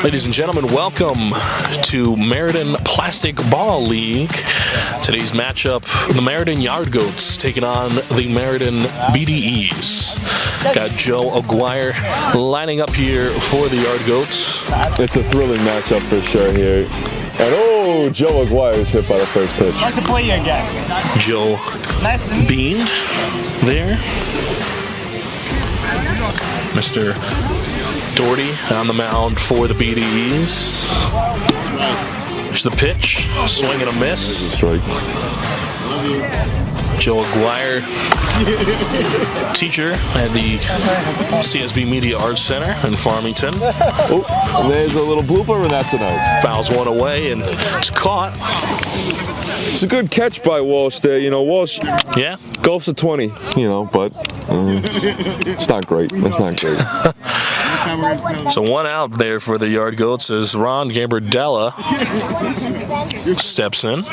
Ladies and gentlemen, welcome to Meriden Plastic Ball League. Today's matchup, the Meriden Yard Goats taking on the Meriden BDEs. Got Joe Aguirre lining up here for the Yard Goats. It's a thrilling matchup for sure here. And Joe Aguirre is hit by the first pitch. Nice to play you again. Joe beamed there. Mr. Doherty on the mound for the BDEs. There's the pitch, swing and a miss. Strike. Joe Aguirre, teacher at the CSB Media Arts Center in Farmington. And there's a little blooper, and that's an out. Fouls one away, and it's caught. It's a good catch by Walsh there. You know, Walsh golfs a 20, but it's not great. It's not great. So one out there for the Yard Goats as Ron Gambardella steps in.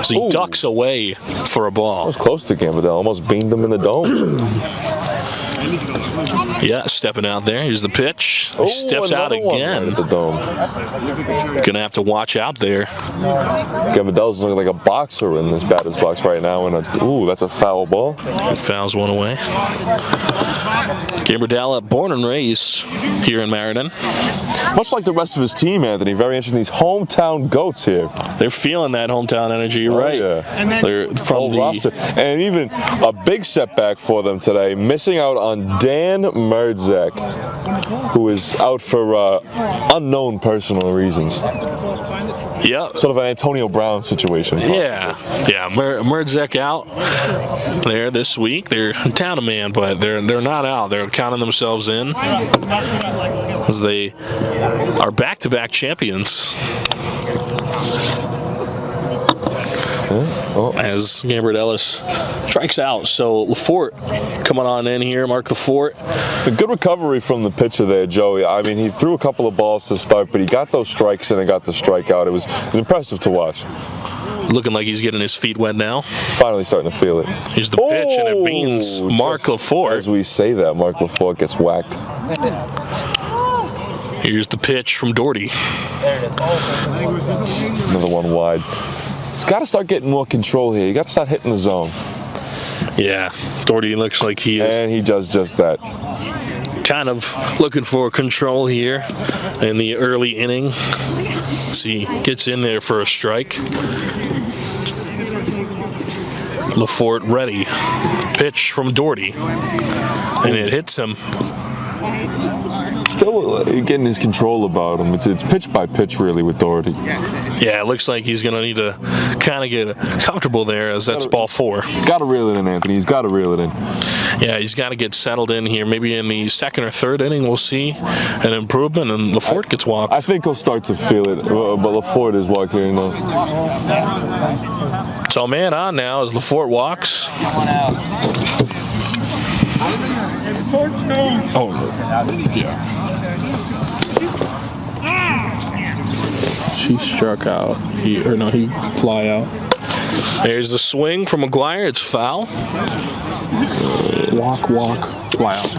So he ducks away for a ball. That was close to Gambardella. Almost beamed him in the dome. Yeah, stepping out there. Here's the pitch. He steps out again. Right at the dome. Gonna have to watch out there. Gambardella's looking like a boxer in this batter's box right now. And that's a foul ball. It fouls one away. Gambardella, born and raised here in Meriden. Much like the rest of his team, Anthony. Very interesting. These hometown goats here. They're feeling that hometown energy, right? Yeah. They're from the roster. And even a big setback for them today, missing out on Dan Meriden, who is out for unknown personal reasons. Yeah. Sort of an Antonio Brown situation. Yeah. Meriden out there this week. They're down a man, but they're not out. They're counting themselves in as they are back-to-back champions. As Gambardella strikes out. So Lafort coming on in here, Mark Lafort. A good recovery from the pitcher there, Joey. I mean, he threw a couple of balls to start, but he got those strikes and then got the strikeout. It was impressive to watch. Looking like he's getting his feet wet now. Finally starting to feel it. Here's the pitch, and it beans Mark Lafort. As we say that, Mark Lafort gets whacked. Here's the pitch from Doherty. Another one wide. He's got to start getting more control here. You got to start hitting the zone. Yeah, Doherty looks like he is. And he does just that. Kind of looking for control here in the early inning. So he gets in there for a strike. Lafort ready. Pitch from Doherty. And it hits him. Still getting his control about him. It's pitch by pitch, really, with Doherty. Yeah, it looks like he's going to need to kind of get comfortable there as that's ball 4. Got to reel it in, Anthony. He's got to reel it in. Yeah, he's got to get settled in here. Maybe in the second or third inning we'll see an improvement, and Lafort gets walked. I think he'll start to feel it, but Lafort is walking now. So man on now as Lafort walks. She struck out. He fly out. There's the swing from Aguirre. It's foul. Walk, fly out.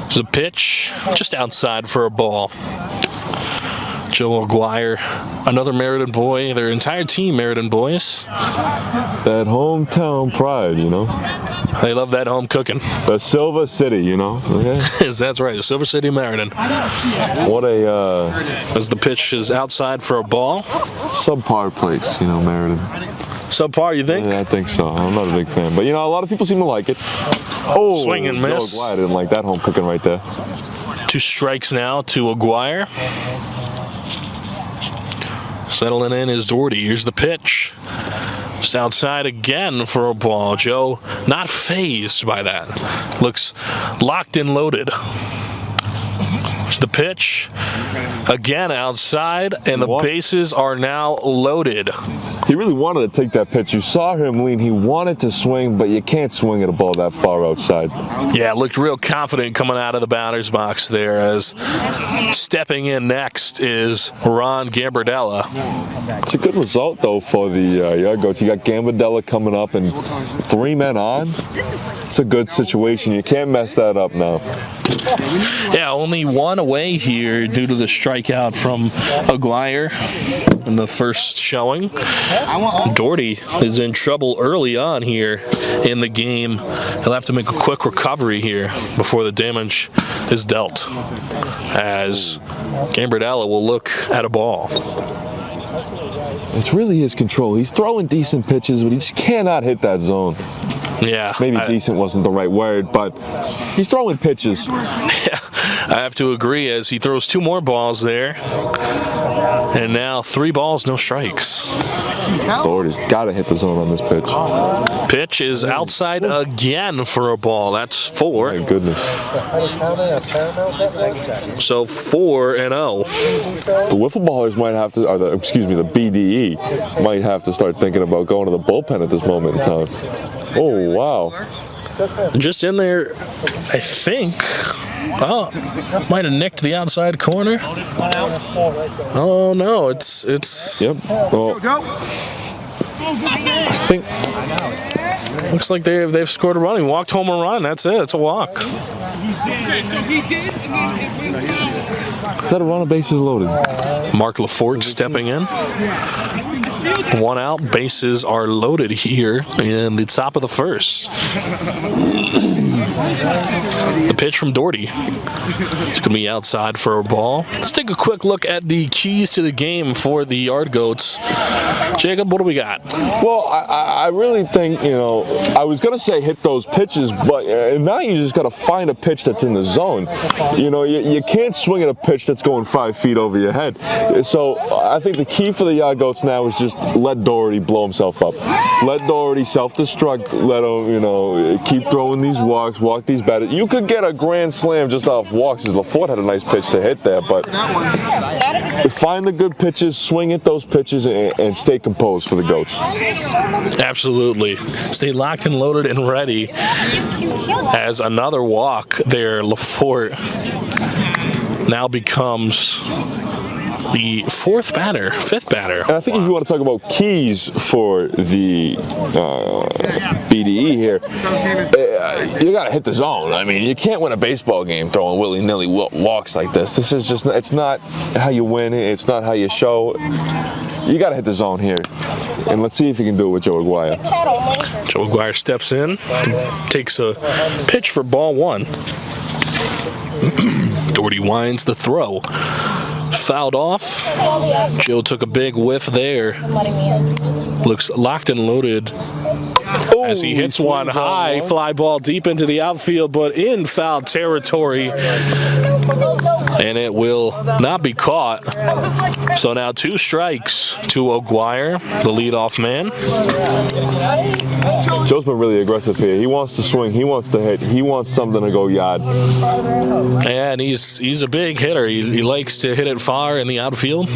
There's a pitch just outside for a ball. Joe Aguirre, another Meriden boy. Their entire team Meriden boys. That hometown pride, They love that home cooking. The Silver City, Okay. That's right, the Silver City Meriden. What a As the pitch is outside for a ball. subpar place, Meriden. Subpar, you think? Yeah, I think so. I'm not a big fan, but a lot of people seem to like it. Swing and miss. Joe Aguirre didn't like that home cooking right there. 2 strikes now to Aguirre. Settling in is Doherty. Here's the pitch. Just outside again for a ball. Joe not fazed by that. Looks locked and loaded. Here's the pitch. Again outside, and the bases are now loaded. He really wanted to take that pitch. You saw him lean. He wanted to swing, but you can't swing at a ball that far outside. Yeah, looked real confident coming out of the batter's box there, as stepping in next is Ron Gambardella. It's a good result, though, for the Yard Goats. You got Gambardella coming up and 3 men on. It's a good situation. You can't mess that up now. Yeah, only 1 away here due to the strikeout from Aguirre in the first showing. Doherty is in trouble early on here in the game. He'll have to make a quick recovery here before the damage is dealt, as Gambardella will look at a ball. It's really his control. He's throwing decent pitches, but he just cannot hit that zone. Yeah. Maybe decent wasn't the right word, but he's throwing pitches. Yeah, I have to agree, as he throws 2 more balls there. And now 3 balls, no strikes. Doherty's got to hit the zone on this pitch. Pitch is outside again for a ball. That's 4. My goodness. So 4-0. The wiffle ballers might have to, or the BDE might have to start thinking about going to the bullpen at this moment in time. Oh, wow. Just in there, I think. Oh, might have nicked the outside corner. Oh no, it's. Yep. Well, I think. Looks like they've scored a run. He walked home a run. That's it. It's a walk. Is that a run of bases loaded? Mark LaForge stepping in. 1 out, bases are loaded here in the top of the first. The pitch from Doherty. It's going to be outside for a ball. Let's take a quick look at the keys to the game for the Yard Goats. Jacob, what do we got? Well, I really think, I was going to say hit those pitches, but now you just got to find a pitch that's in the zone. You can't swing at a pitch that's going 5 feet over your head. So I think the key for the Yard Goats now is just let Doherty blow himself up. Let Doherty self-destruct. Let him, keep throwing these walks, walk these batters. You could get a grand slam just off walks, as LaForte had a nice pitch to hit there, but find the good pitches, swing at those pitches, and stay composed for the Goats. Absolutely. Stay locked and loaded and ready, as another walk there. LaForte now becomes the 5th batter. And I think if you want to talk about keys for the BDE here, you got to hit the zone. I mean, you can't win a baseball game throwing willy-nilly walks like this. This is just, it's not how you win. It's not how you show. You got to hit the zone here. And let's see if you can do it with Joe Aguirre. Joe Aguirre steps in, takes a pitch for ball 1. Doherty winds the throw. Fouled off. Joe took a big whiff there. Looks locked and loaded as he hits one high, fly ball deep into the outfield, but in foul territory, and it will not be caught. So now 2 strikes to Aguirre, the leadoff man. Joe's been really aggressive here. He wants to swing. He wants to hit. He wants something to go yard. And he's a big hitter. He likes to hit it far in the outfield.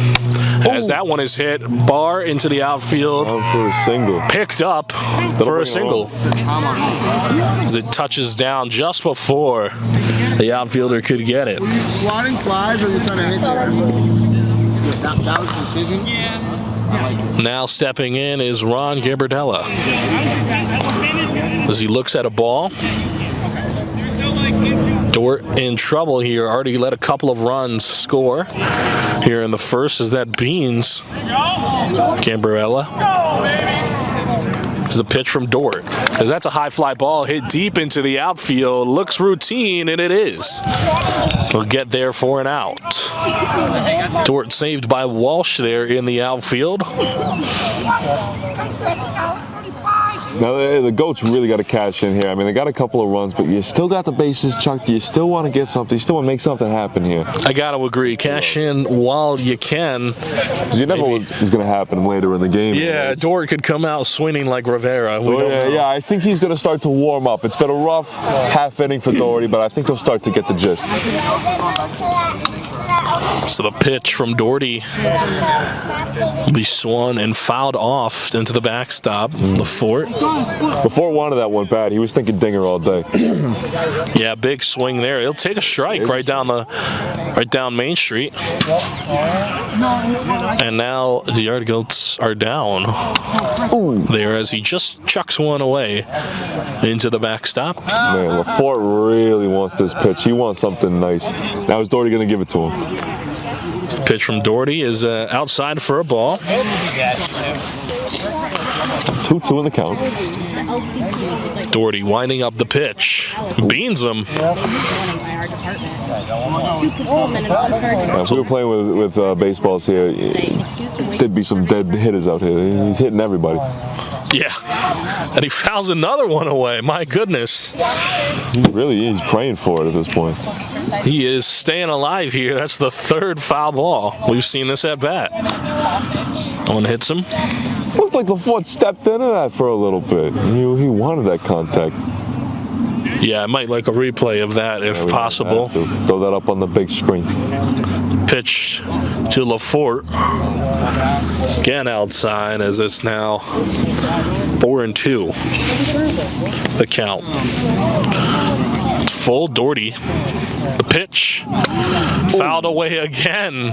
As that one is hit, bar into the outfield. For a single. Picked up for a single. As it touches down just before the outfielder could get it. Were you swatting flies or were you trying to hit there? That was precision? Now stepping in is Ron Gambardella. As he looks at a ball. Dort in trouble here. Already let a couple of runs score here in the first. Is that Beans? Gambardella. The pitch from Dort. As that's a high fly ball hit deep into the outfield. Looks routine, and it is. We'll get there for an out. Dort saved by Walsh there in the outfield. Now, the Goats really got to cash in here. I mean, they got a couple of runs, but you still got the bases chucked. You still want to get something. You still want to make something happen here. I got to agree. Cash in while you can. Because you never know what is going to happen later in the game. Yeah, Dort could come out swinging like Rivera. Yeah, I think he's going to start to warm up. It's been a rough half inning for Doherty, but I think he'll start to get the gist. So the pitch from Doherty will be swung and fouled off into the backstop. Lafort. Before wanted that one bad. He was thinking dinger all day. Yeah, big swing there. He'll take a strike right down Main Street. And now the Yard Goats are down there as he just chucks one away into the backstop. Man, Lafort really wants this pitch. He wants something nice. Now is Doherty going to give it to him? The pitch from Doherty is outside for a ball. 2-2 in the count. Doherty winding up the pitch. Beans him. If we were playing with baseballs here, there'd be some dead hitters out here. He's hitting everybody. Yeah. And he fouls another one away. My goodness. He really is praying for it at this point. He is staying alive here. That's the third foul ball we've seen this at bat. One hits him. Looked like Lafort stepped into that for a little bit. He wanted that contact. Yeah, I might like a replay of that if possible. Throw that up on the big screen. Pitch to Lafort. Again outside as it's now 4-2. The count. It's full. Doherty. The pitch. Fouled away again.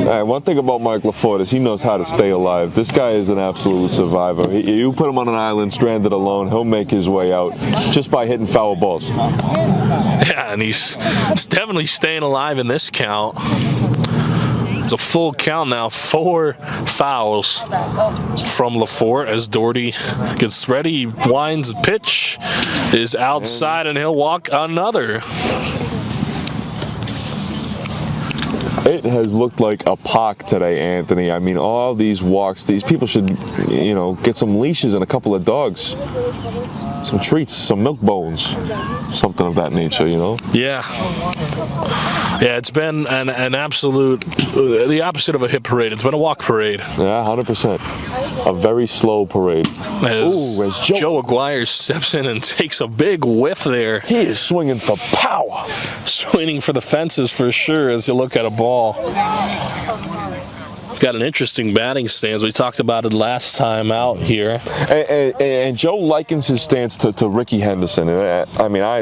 Right, one thing about Mike Lafort is he knows how to stay alive. This guy is an absolute survivor. You put him on an island, stranded alone, he'll make his way out just by hitting foul balls. Yeah, and he's definitely staying alive in this count. It's a full count now. 4 fouls from Lafort as Doherty gets ready. He winds the pitch, is outside, and he'll walk another. It has looked like a park today, Anthony. I mean, all these walks, these people should, get some leashes and a couple of dogs. Some treats, some milk bones, something of that nature, Yeah. Yeah, it's been an absolute, the opposite of a hit parade. It's been a walk parade. Yeah, 100%. A very slow parade. As Joe Aguirre steps in and takes a big whiff there. He is swinging for power. Swinging for the fences for sure as you look at a ball. Got an interesting batting stance. We talked about it last time out here. And Joe likens his stance to Ricky Henderson. I mean, I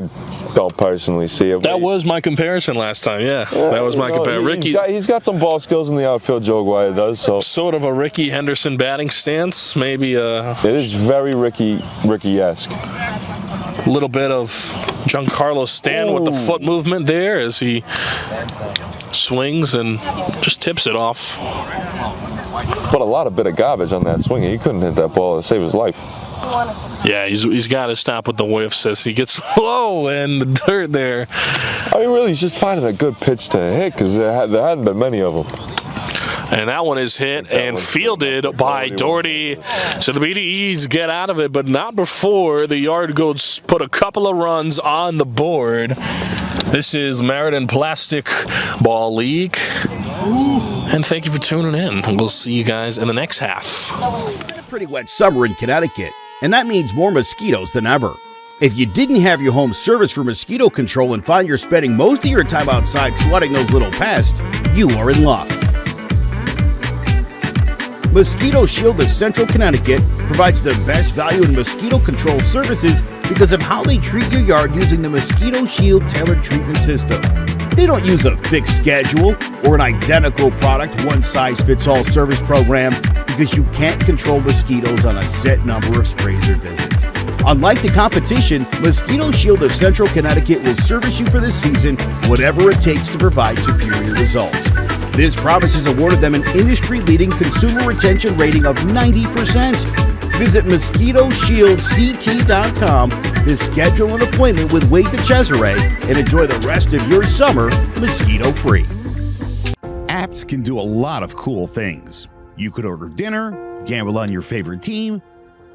don't personally see it. That was my comparison last time, yeah. That was my comparison. He's got some ball skills in the outfield, Joe Aguirre does. So sort of a Ricky Henderson batting stance, maybe It is very Ricky-esque. A little bit of Giancarlo Stanton with the foot movement there as he swings and just tips it off. But a lot of bit of garbage on that swing. He couldn't hit that ball to save his life. Yeah, he's got to stop with the whiffs as he gets low in the dirt there. I mean, really, he's just finding a good pitch to hit because there hadn't been many of them. And that one is hit and fielded by Doherty. So the BDEs get out of it, but not before the Yard Goats put a couple of runs on the board. This is Meriden Plastic Ball League. And thank you for tuning in. We'll see you guys in the next half. Pretty wet summer in Connecticut, and that means more mosquitoes than ever. If you didn't have your home service for mosquito control and find you're spending most of your time outside swatting those little pests, you are in luck. Mosquito Shield of Central Connecticut provides the best value in mosquito control services because of how they treat your yard using the Mosquito Shield tailored treatment system. They don't use a fixed schedule or an identical product, one-size-fits-all service program because you can't control mosquitoes on a set number of sprays or visits. Unlike the competition, Mosquito Shield of Central Connecticut will service you for the season, whatever it takes to provide superior results. This promise has awarded them an industry-leading consumer retention rating of 90%. Visit MosquitoShieldCT.com to schedule an appointment with Wade DeCesare and enjoy the rest of your summer mosquito-free. Apps can do a lot of cool things. You could order dinner, gamble on your favorite team,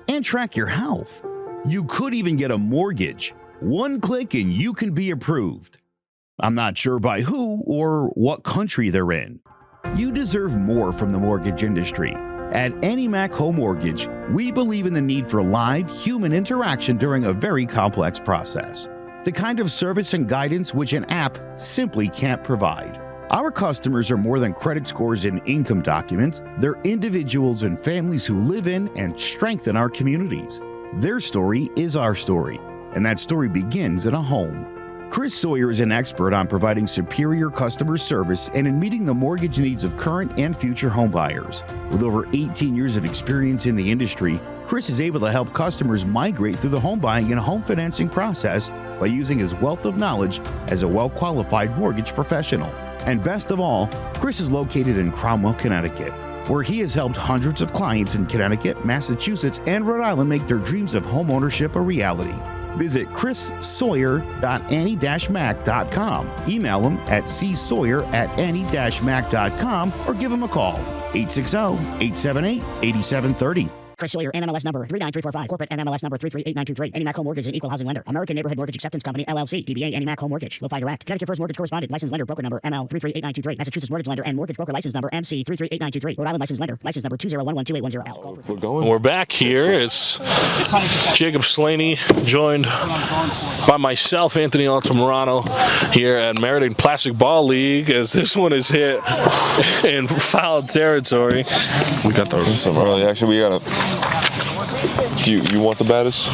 and track your health. You could even get a mortgage. One click and you can be approved. I'm not sure by who or what country they're in. You deserve more from the mortgage industry. At AnyMac Home Mortgage, we believe in the need for live human interaction during a very complex process. The kind of service and guidance which an app simply can't provide. Our customers are more than credit scores and income documents. They're individuals and families who live in and strengthen our communities. Their story is our story, and that story begins in a home. Chris Sawyer is an expert on providing superior customer service and in meeting the mortgage needs of current and future homebuyers. With over 18 years of experience in the industry, Chris is able to help customers migrate through the home buying and home financing process by using his wealth of knowledge as a well-qualified mortgage professional. And best of all, Chris is located in Cromwell, Connecticut, where he has helped hundreds of clients in Connecticut, Massachusetts, and Rhode Island make their dreams of homeownership a reality. Visit chrissawyer.annie-mac.com. Email him at csawyer@annie-mac.com or give him a call, 860-878-8730. Chris Sawyer, NMLS number 39345, corporate NMLS number 338923. Annie Mac Home Mortgage, an equal housing lender. American Neighborhood Mortgage Acceptance Company, LLC. DBA Annie Mac Home Mortgage. LoFi Direct. Connecticut First Mortgage Correspondent. License lender. Broker number ML 338923. Massachusetts Mortgage Lender and Mortgage Broker License number MC 338923. Rhode Island License Lender. License number 201128110L. We're back here. It's Jacob Slaney, joined by myself, Anthony Altamirano, here at Meriden Plastic Ball League, as this one is hit in foul territory. We got the some early action. We got a. You want the batters?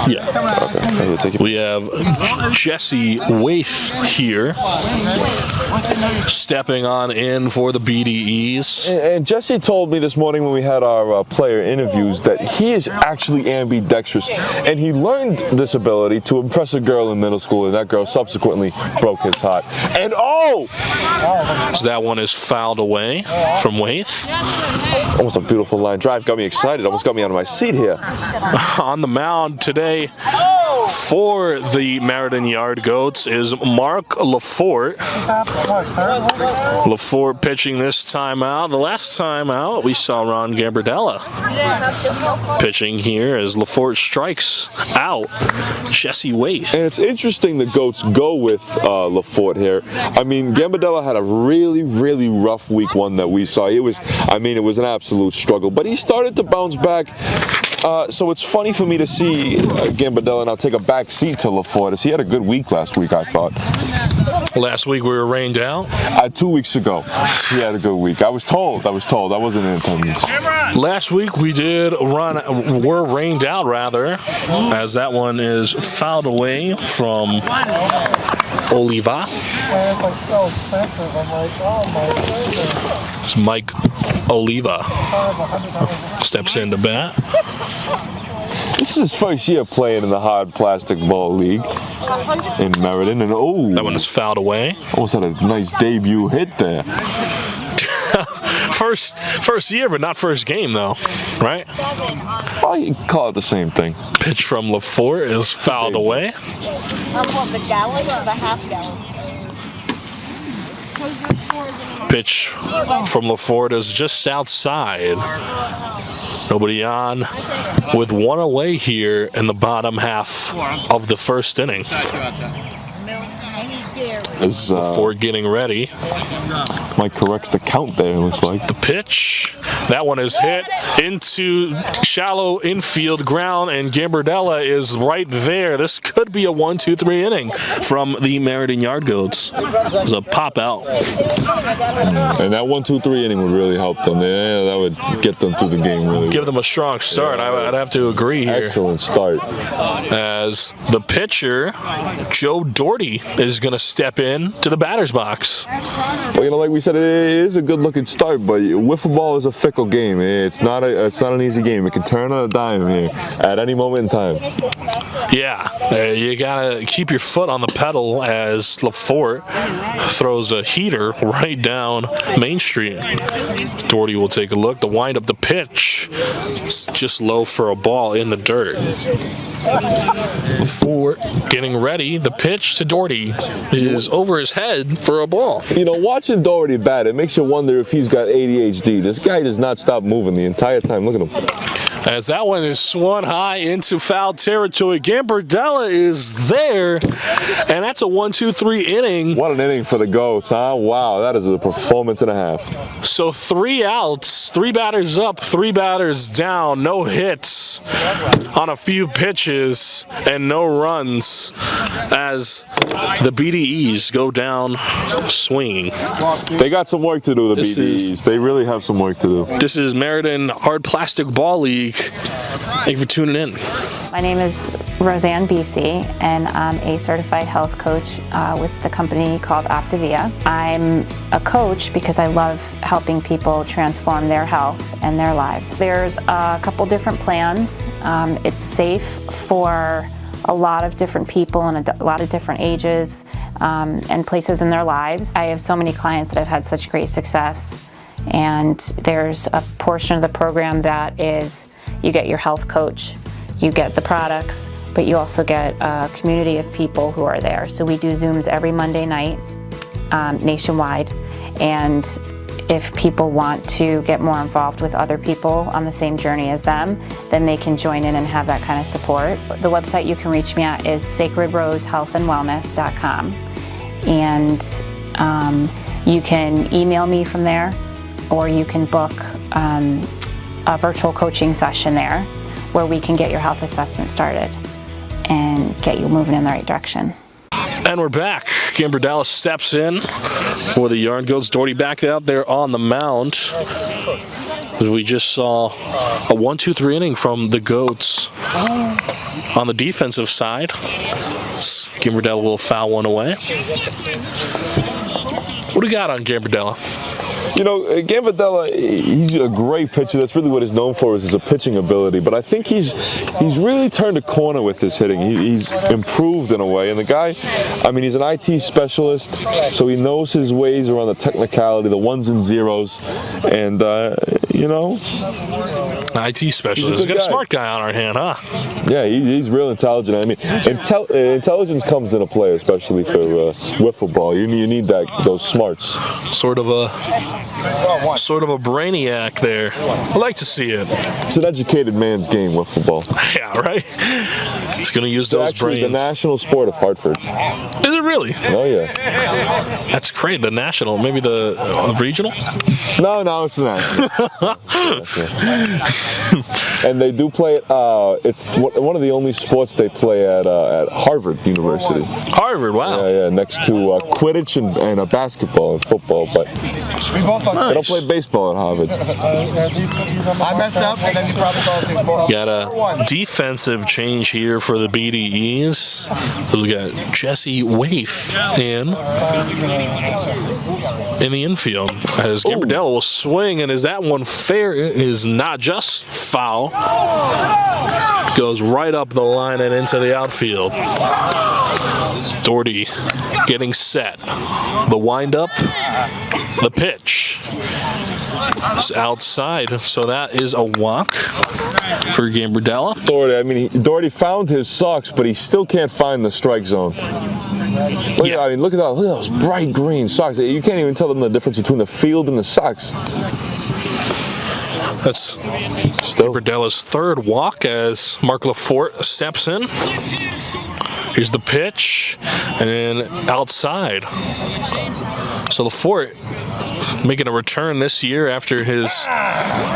Yeah. Okay. Take it. We have Jesse Waith here, stepping on in for the BDEs. And Jesse told me this morning when we had our player interviews that he is actually ambidextrous, and he learned this ability to impress a girl in middle school, and that girl subsequently broke his heart. And so that one is fouled away from Waith. Almost a beautiful line drive. Got me excited. Almost got me out of my seat here. On the mound today for the Meriden Yard Goats is Mark Lafort. Lafort pitching this time out. The last time out, we saw Ron Gambardella pitching here as Lafort strikes out Jesse Waith. And it's interesting the Goats go with Lafort here. I mean, Gambardella had a really, really rough week one that we saw. It was an absolute struggle, but he started to bounce back. So it's funny for me to see Gambardella now take a back seat to Lafort, as he had a good week last week, I thought. Last week we were rained out? 2 weeks ago, he had a good week. I was told. I wasn't in attendance. Last week we were rained out, rather, as that one is fouled away from Oliva. It's Mike Oliva steps into bat. This is his first year playing in the hard plastic ball league in Meriden, and that one is fouled away. Almost had a nice debut hit there. First year, but not first game though, right? Oh, you can call it the same thing. Pitch from Lafort is fouled away. The gallon or the half gallon? Pitch from Lafort is just outside. Nobody on, with one away here in the bottom half of the first inning. Before getting ready. Mike corrects the count there, it looks like. The pitch. That one is hit into shallow infield ground, and Gambardella is right there. This could be a 1-2-3 inning from the Meriden Yard Goats. It's a pop out. And that 1-2-3 inning would really help them. Yeah, that would get them through the game really well. Give them a strong start. I'd have to agree here. Excellent start. As the pitcher, Joe Doherty, is going to step in to the batter's box. Well, like we said, it is a good-looking start, but wiffle ball is a fickle game. It's not an easy game. It can turn on a dime here at any moment in time. Yeah, you gotta keep your foot on the pedal as Lafort throws a heater right down Main Street. Doherty will take a look. The wind up, the pitch, it's just low for a ball in the dirt. Before getting ready, the pitch to Doherty is over his head for a ball. You know, watching Doherty bat, it makes you wonder if he's got ADHD. This guy does not stop moving the entire time. Look at him. As that one is swung high into foul territory. Gambardella is there, and that's a 1-2-3 inning. What an inning for the Goats, huh? Wow, that is a performance and a half. So 3 outs, 3 batters up, 3 batters down, no hits on a few pitches, and no runs as the BDEs go down swinging. They got some work to do, the BDEs. They really have some work to do. This is Meriden Hard Plastic Ball League. Thank you for tuning in. My name is Roseanne BC, and I'm a certified health coach with the company called Optavia. I'm a coach because I love helping people transform their health and their lives. There's a couple different plans. It's safe for a lot of different people and a lot of different ages and places in their lives. I have so many clients that have had such great success, and there's a portion of the program that is you get your health coach, you get the products, but you also get a community of people who are there. So we do Zooms every Monday night nationwide, and if people want to get more involved with other people on the same journey as them, then they can join in and have that kind of support. The website you can reach me at is sacredrosehealthandwellness.com, and you can email me from there, or you can book a virtual coaching session there where we can get your health assessment started and get you moving in the right direction. And we're back. Gambardella steps in for the Yard Goats. Doherty back out there on the mound. We just saw a 1-2-3 inning from the Goats on the defensive side. Gambardella will foul one away. What do you got on Gambardella? You know, Gambardella, he's a great pitcher. That's really what he's known for, is his pitching ability. But I think he's really turned a corner with his hitting. He's improved in a way. And the guy, I mean, he's an IT specialist, so he knows his ways around the technicality, the ones and zeros. And, you know. IT specialist. We've got a smart guy on our hand, huh? Yeah, he's real intelligent. I mean, intelligence comes into play, especially for wiffle ball. You need those smarts. Sort of a brainiac there. I like to see it. It's an educated man's game, wiffle ball. Yeah, right? He's going to use those brains. The national sport of Hartford. Is it really? Oh, yeah. That's great. The national, maybe the regional? No, it's not. And they do play it. It's one of the only sports they play at Harvard University. Harvard, wow. Yeah, next to Quidditch and basketball and football, but they don't play baseball at Harvard. I messed up, and then you probably called me for. Got a defensive change here for the BDEs. We got Jesse Waif in the infield as Gambardella will swing, and is that one fair? It is not just foul. Goes right up the line and into the outfield. Doherty getting set. The windup, the pitch is outside, so that is a walk for Gambardella. Doherty found his socks, but he still can't find the strike zone. Look at those bright green socks. You can't even tell them the difference between the field and the socks. That's Gambardella's third walk as Mark Lafort steps in. Here's the pitch, and then outside. So Lafort making a return this year after his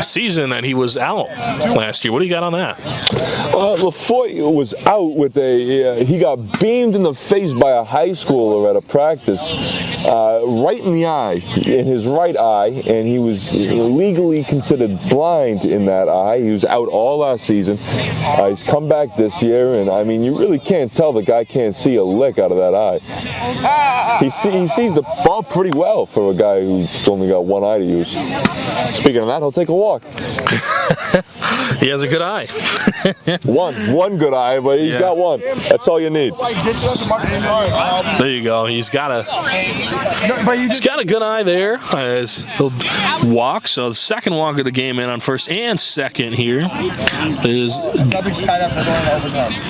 season that he was out last year. What do you got on that? Lafort was out with he got beamed in the face by a high schooler at a practice, right in the eye, in his right eye, and he was legally considered blind in that eye. He was out all last season. He's come back this year, and I mean, you really can't tell the guy can't see a lick out of that eye. He sees the ball pretty well for a guy who's only got one eye to use. Speaking of that, he'll take a walk. He has a good eye. one good eye, but he's got one. That's all you need. There you go. He's got a good eye there as he'll walk. So the second walk of the game in on first and second here is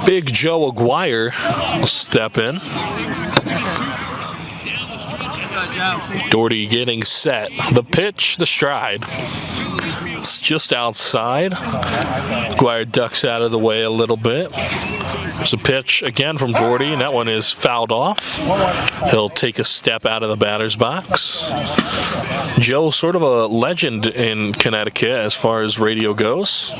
Big Joe Aguirre will step in. Doherty getting set. The pitch, the stride. It's just outside. Aguirre ducks out of the way a little bit. There's a pitch again from Doherty, and that one is fouled off. He'll take a step out of the batter's box. Joe, sort of a legend in Connecticut as far as radio goes.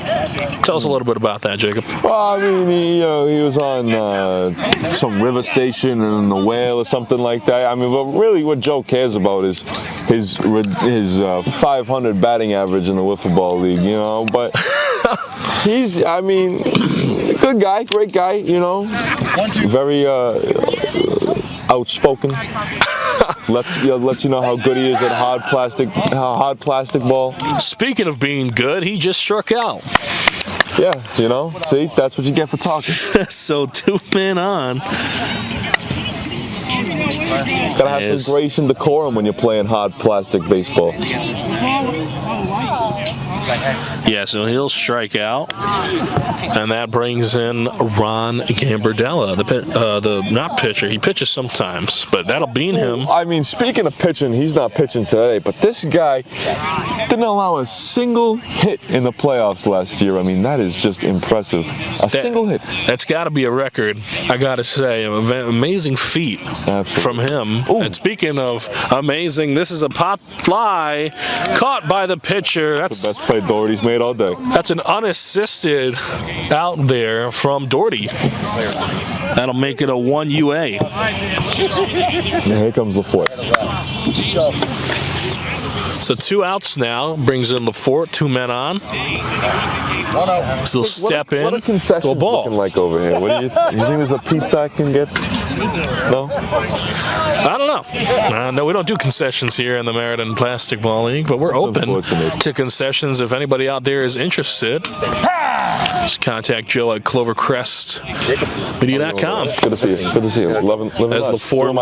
Tell us a little bit about that, Jacob. Well, I mean, he was on some river station in the Whale or something like that. I mean, but really what Joe cares about is his 500 batting average in the wiffle ball league, you know, but he's, I mean, good guy, great guy, you know, very outspoken. Lets you know how good he is at hard plastic ball. Speaking of being good, he just struck out. Yeah, you know, see, that's what you get for talking. So 2 men on. Gotta have some grace and decorum when you're playing hard plastic baseball. Yeah, so he'll strike out, and that brings in Ron Gambardella, the not pitcher. He pitches sometimes, but that'll bean him. I mean, speaking of pitching, he's not pitching today, but this guy didn't allow a single hit in the playoffs last year. I mean, that is just impressive. Single hit. That's got to be a record, I got to say. Amazing feat from him. Ooh. And speaking of amazing, this is a pop fly caught by the pitcher. That's the best play Doherty's made all day. That's an unassisted out there from Doherty. That'll make it a 1 UA. And here comes LaForte. So 2 outs now, brings in LaForte, 2 men on. So step in, what are concessions go ball. Looking like over here? What do you think there's a pizza I can get? No? I don't know. No, we don't do concessions here in the Meriden Plastic Ball League, but we're open to concessions if anybody out there is interested. Just contact Joe at clovercrestmedia.com. Good to see you. Good to see you. Living As LaForte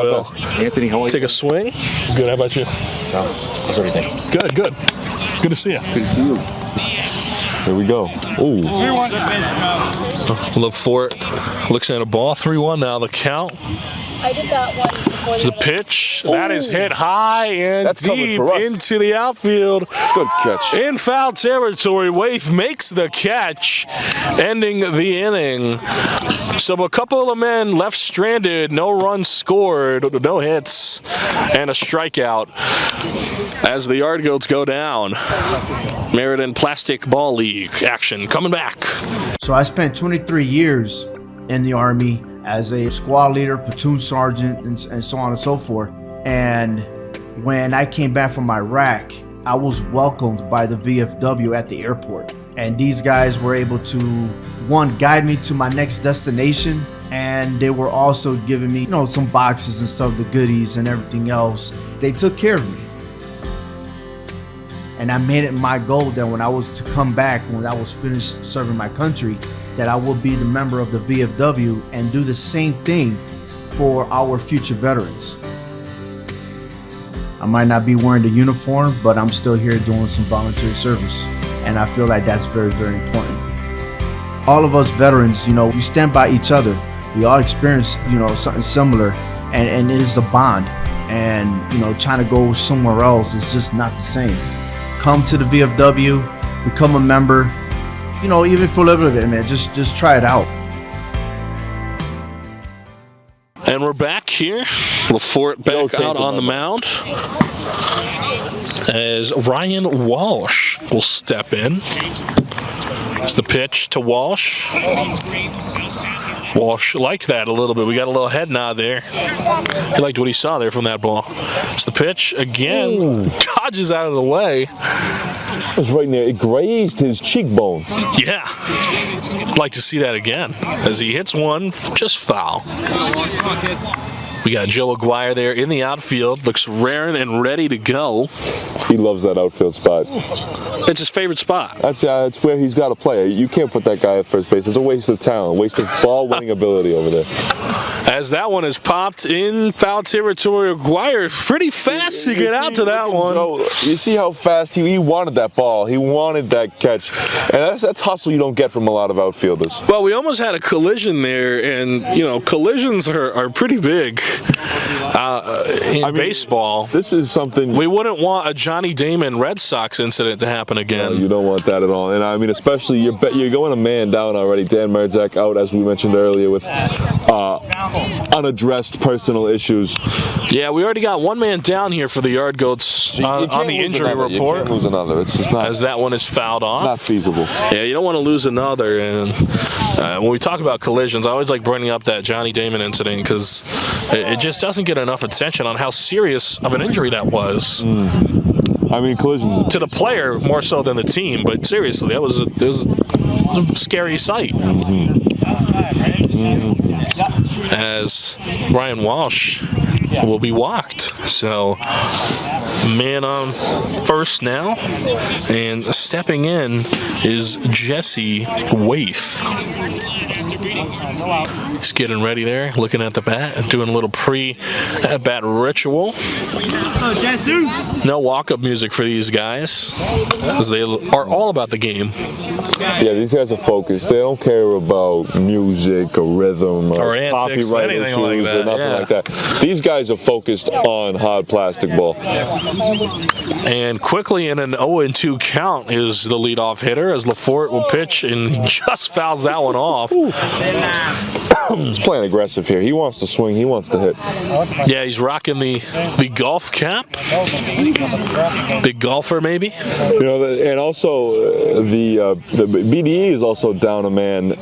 will take a swing. Good. How about you? How's everything? Good. Good to see you. Good to see you. Here we go. Ooh. LaForte looks at a ball. 3-1 now the count. I did that one before The pitch, that is hit high and That's deep into the outfield. Good catch. In foul territory, Waif makes the catch, ending the inning. So a couple of men left stranded, no runs scored, no hits, and a strikeout as the Yard Goats go down. Meriden Plastic Ball League action coming back. So I spent 23 years in the Army as a squad leader, platoon sergeant, and so on and so forth. And when I came back from Iraq, I was welcomed by the VFW at the airport. And these guys were able to, one, guide me to my next destination, and they were also giving me, you know, some boxes and stuff, the goodies and everything else. They took care of me. And I made it my goal that when I was to come back, when I was finished serving my country, that I will be the member of the VFW and do the same thing for our future veterans. I might not be wearing the uniform, but I'm still here doing some volunteer service. And I feel like that's very, very important. All of us veterans, you know, we stand by each other. We all experience, you know, something similar, and it is a bond. And, you know, trying to go somewhere else is just not the same. Come to the VFW, become a member, you know, even for a little bit, man, just try it out. And we're back here. LaForte back out on the mound as Ryan Walsh will step in. It's the pitch to Walsh. Walsh liked that a little bit. We got a little head nod there. He liked what he saw there from that ball. It's the pitch again. Ooh. Dodges out of the way. It was right in there. It grazed his cheekbone. Yeah. I'd like to see that again as he hits one just foul. We got Joe Aguirre there in the outfield. Looks raring and ready to go. He loves that outfield spot. It's his favorite spot. That's where he's got to play. You can't put that guy at first base. It's a waste of talent, waste of ball-winning ability over there. as that one is popped in foul territory. Aguirre pretty fast to get out to that one. So, you see how fast he wanted that ball. He wanted that catch. And that's hustle you don't get from a lot of outfielders. Well, we almost had a collision there, and, you know, collisions are pretty big in baseball. This is something... We wouldn't want a Johnny Damon Red Sox incident to happen again. No, you don't want that at all. And I mean, especially you're going a man down already. Dan Meriden out, as we mentioned earlier, with unaddressed personal issues. Yeah, we already got one man down here for the Yard Goats on the injury report. You can't lose another. It's just not, as that one is fouled off. Not feasible. Yeah, you don't want to lose another. And when we talk about collisions, I always like bringing up that Johnny Damon incident because it just doesn't get enough attention on how serious of an injury that was. I mean, collisions to the player more so than the team, but seriously, that was a scary sight. As Brian Walsh will be walked. So, man on first now, and stepping in is Jesse Waith. He's getting ready there, looking at the bat, doing a little pre-at-bat ritual. No walk-up music for these guys, because they are all about the game. Yeah, these guys are focused. They don't care about music or rhythm or antics, copyright anything issues like that. or nothing like that. These guys are focused on hard plastic ball. And quickly in an 0-2 count is the leadoff hitter as Lafort will pitch and just fouls that one off. He's playing aggressive here. He wants to swing. He wants to hit. Yeah, he's rocking the golf cap. Big golfer, maybe. You know, and also the BDE is also down a man.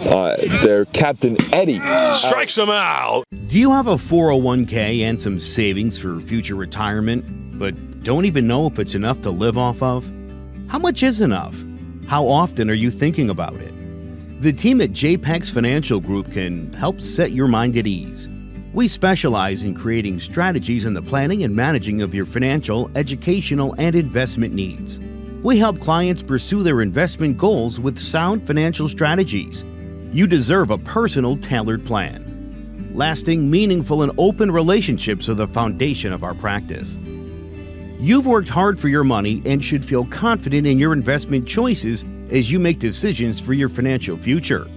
Their captain Eddie strikes him out. Do you have a 401k and some savings for future retirement, but don't even know if it's enough to live off of? How much is enough? How often are you thinking about it? The team at JPEX Financial Group can help set your mind at ease. We specialize in creating strategies in the planning and managing of your financial, educational, and investment needs. We help clients pursue their investment goals with sound financial strategies. You deserve a personal, tailored plan. Lasting, meaningful, and open relationships are the foundation of our practice. You've worked hard for your money and should feel confident in your investment choices as you make decisions for your financial future.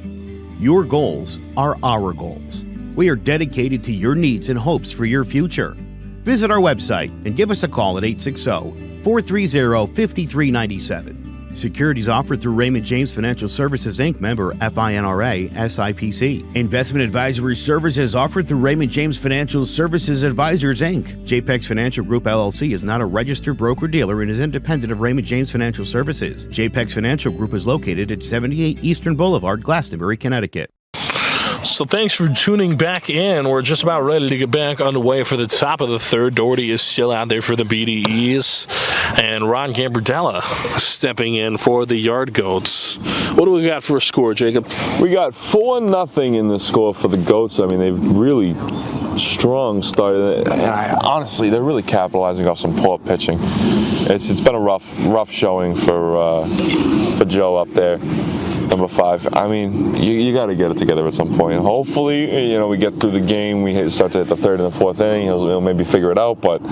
Your goals are our goals. We are dedicated to your needs and hopes for your future. Visit our website and give us a call at 860-430-5397. Securities offered through Raymond James Financial Services, Inc., member FINRA, SIPC. Investment advisory services offered through Raymond James Financial Services Advisors, Inc. JPEX Financial Group, LLC is not a registered broker-dealer and is independent of Raymond James Financial Services. JPEX Financial Group is located at 78 Eastern Boulevard, Glastonbury, Connecticut. So thanks for tuning back in. We're just about ready to get back underway for the top of the third. Doherty is still out there for the BDEs. And Ron Gambardella stepping in for the Yard Goats. What do we got for a score, Jacob? We got 4-0 in the score for the Goats. I mean, they've really strong start. Honestly, they're really capitalizing off some poor pitching. It's been a rough showing for Joe up there. Number 5. I mean, you got to get it together at some point. Hopefully, you know, we get through the game. We start to hit the 3rd and the 4th inning. He'll maybe figure it out, but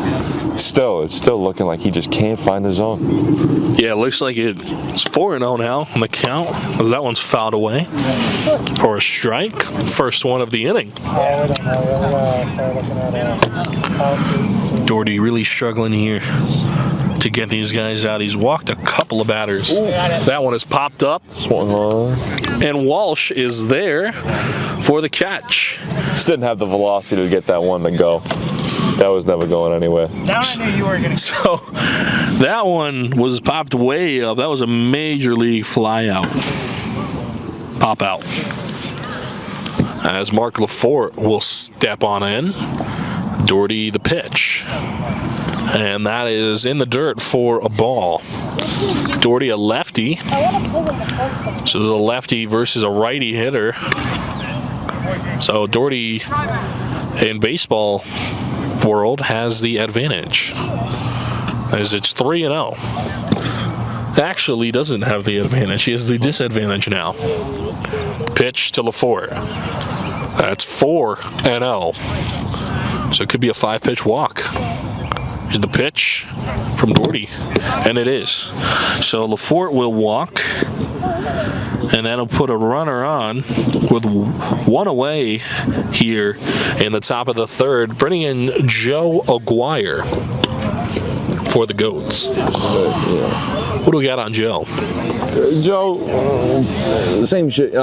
still, it's still looking like he just can't find the zone. Yeah, it looks like it's 4-0 now on the count, as that one's fouled away for a strike. First one of the inning. Doherty really struggling here to get these guys out. He's walked a couple of batters. Ooh. That one has popped up. Swung on. And Walsh is there for the catch. Just didn't have the velocity to get that one to go. That was never going anywhere. So that one was popped way up. That was a major league fly out. Pop out. As Mark Lafort will step on in. Doherty the pitch. And that is in the dirt for a ball. Doherty a lefty. So this is a lefty versus a righty hitter. So Doherty in baseball world has the advantage, as it's 3-0. Actually doesn't have the advantage. He has the disadvantage now. Pitch to Lafort. That's 4 NL. So it could be a 5-pitch walk. Here's the pitch from Doherty, and it is. So LaForte will walk, and that'll put a runner on with 1 away here in the top of the 3rd, bringing in Joe Aguirre for the Goats. What do we got on Joe? Joe, same shit,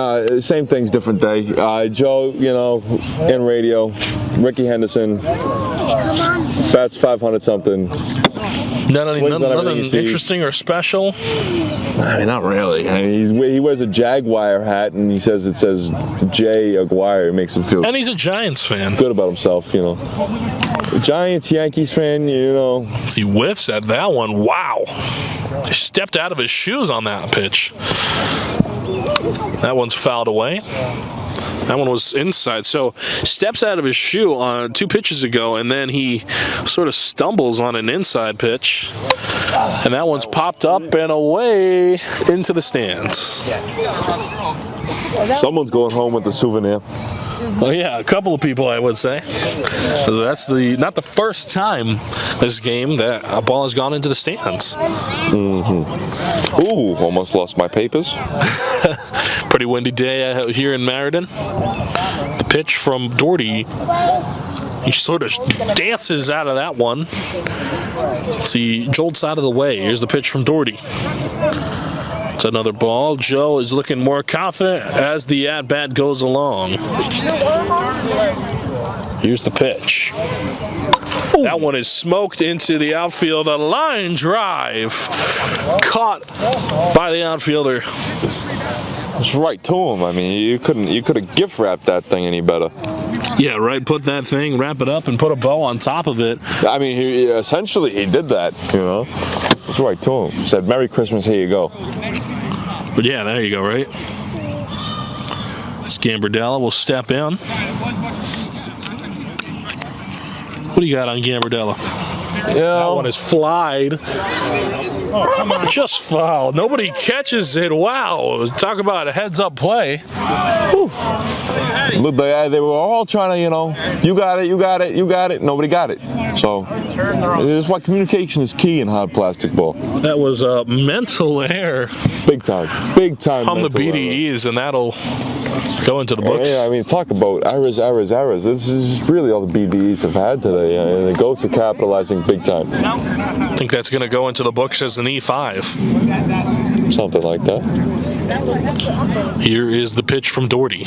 same things, different day. Joe, you know, in radio, Ricky Henderson, bats 500 something. Nothing interesting or special? I mean, not really. I mean, he wears a Jaguar hat, and he says it says J. Aguirre. It makes him feel And he's a Giants fan. good about himself, you know. Giants, Yankees fan, you know. He whiffs at that one. Wow. He stepped out of his shoes on that pitch. That one's fouled away. That one was inside. So steps out of his shoe on 2 pitches ago, and then he sort of stumbles on an inside pitch. And that one's popped up and away into the stands. Someone's going home with a souvenir. Oh yeah, a couple of people, I would say. That's not the first time this game that a ball has gone into the stands. Mm-hmm. Ooh, almost lost my papers. Pretty windy day here in Meriden. The pitch from Doherty, he sort of dances out of that one. See, jolts out of the way. Here's the pitch from Doherty. It's another ball. Joe is looking more confident as the at-bat goes along. Here's the pitch. Ooh. That one is smoked into the outfield. A line drive caught by the outfielder. It's right to him. I mean, you could have gift wrapped that thing any better. Yeah, right. Put that thing, wrap it up, and put a bow on top of it. I mean, essentially he did that. You know, it's right to him. Said, "Merry Christmas, here you go." But yeah, there you go, right? Gambardella will step in. What do you got on Gambardella? Yeah. That one is flied. Oh, come on. Just foul. Nobody catches it. Wow. Talk about a heads-up play. Look, they were all trying to, you know, you got it, you got it, you got it. Nobody got it. So this is why communication is key in hard plastic ball. That was a mental error. Big time. Big time. On the BDEs, and that'll go into the books. Yeah, I mean, talk about errors. This is really all the BDEs have had today. And the Goats are capitalizing big time. I think that's going to go into the books as an E5. Something like that. Here is the pitch from Doherty.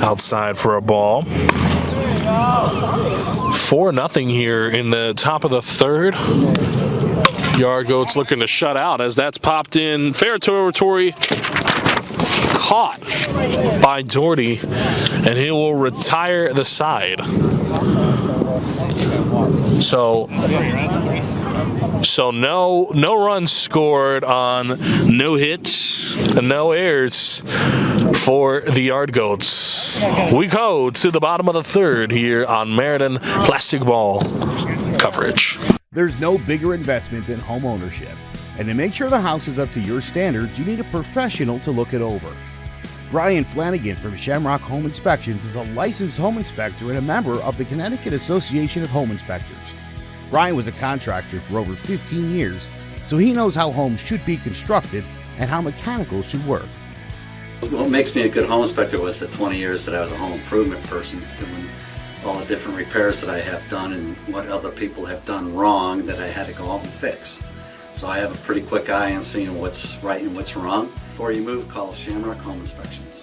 Outside for a ball. 4-0 here in the top of the 3rd. Yard Goats looking to shut out as that's popped in fair territory. Caught by Doherty, and he will retire the side. So no runs scored on no hits and no errors for the Yard Goats. We go to the bottom of the 3rd here on Meriden Plastic Ball coverage. There's no bigger investment than home ownership. And to make sure the house is up to your standards, you need a professional to look it over. Brian Flanagan from Shamrock Home Inspections is a licensed home inspector and a member of the Connecticut Association of Home Inspectors. Brian was a contractor for over 15 years, so he knows how homes should be constructed and how mechanicals should work. What makes me a good home inspector was the 20 years that I was a home improvement person, doing all the different repairs that I have done and what other people have done wrong that I had to go out and fix. So I have a pretty quick eye on seeing what's right and what's wrong. Before you move, call Shamrock Home Inspections.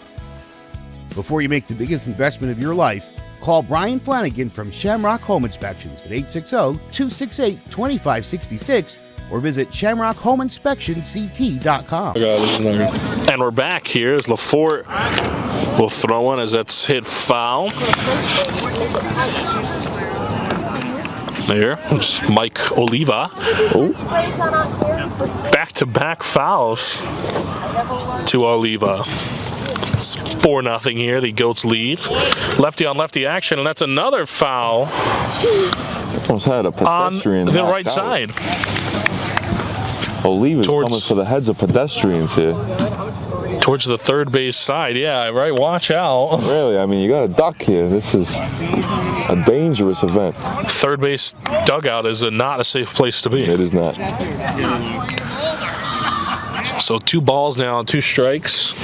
Before you make the biggest investment of your life, call Brian Flanagan from Shamrock Home Inspections at 860-268-2566 or visit shamrockhomeinspectionct.com. And we're back here as LaForte will throw one as that's hit foul. There's Mike Oliva. Back-to-back fouls to Oliva. It's 4-0 here. The Goats lead. Lefty on lefty action, and that's another foul. Almost had a pedestrian on the right side. Oliva's coming for the heads of pedestrians here. Towards the third base side. Yeah, right. Watch out. Really, I mean, you got to duck here. This is a dangerous event. Third base dugout is not a safe place to be. It is not. So 2 balls now, 2 strikes.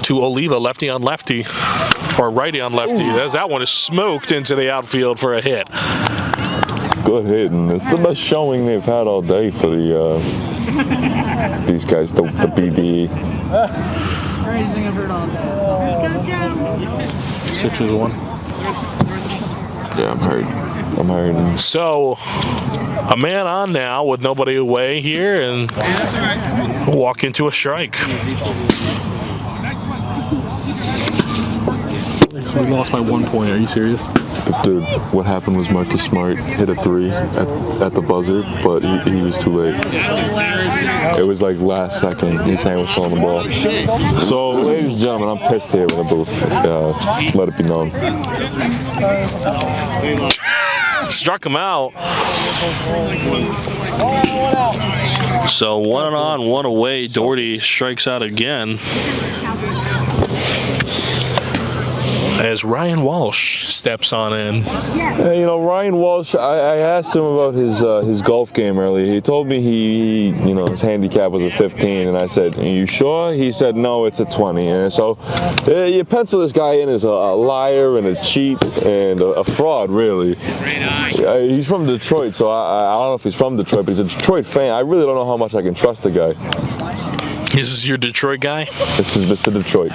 To Oliva, lefty on lefty, or righty on lefty. As that one is smoked into the outfield for a hit. Good hitting. It's the best showing they've had all day for the these guys, the BDE. Crazy thing I've heard all day. 6-1. Yeah, I'm hurt. So, a man on now with nobody away here, and walk into a strike. So we lost by 1 point. Are you serious? But dude, what happened was Marcus Smart hit a 3 at the buzzer, but he was too late. It was like last second. His hand was on the ball. So, ladies and gentlemen, I'm pissed here in the booth. Let it be known. Struck him out. So 1 on, 1 away. Doherty strikes out again. As Ryan Walsh steps on in. You know, Ryan Walsh, I asked him about his golf game earlier. He told me his handicap was a 15, and I said, "Are you sure?" He said, "No, it's a 20." And so you pencil this guy in as a liar and a cheat and a fraud, really. He's from Detroit, so I don't know if he's from Detroit, but he's a Detroit fan. I really don't know how much I can trust the guy. This is your Detroit guy? This is Mr. Detroit.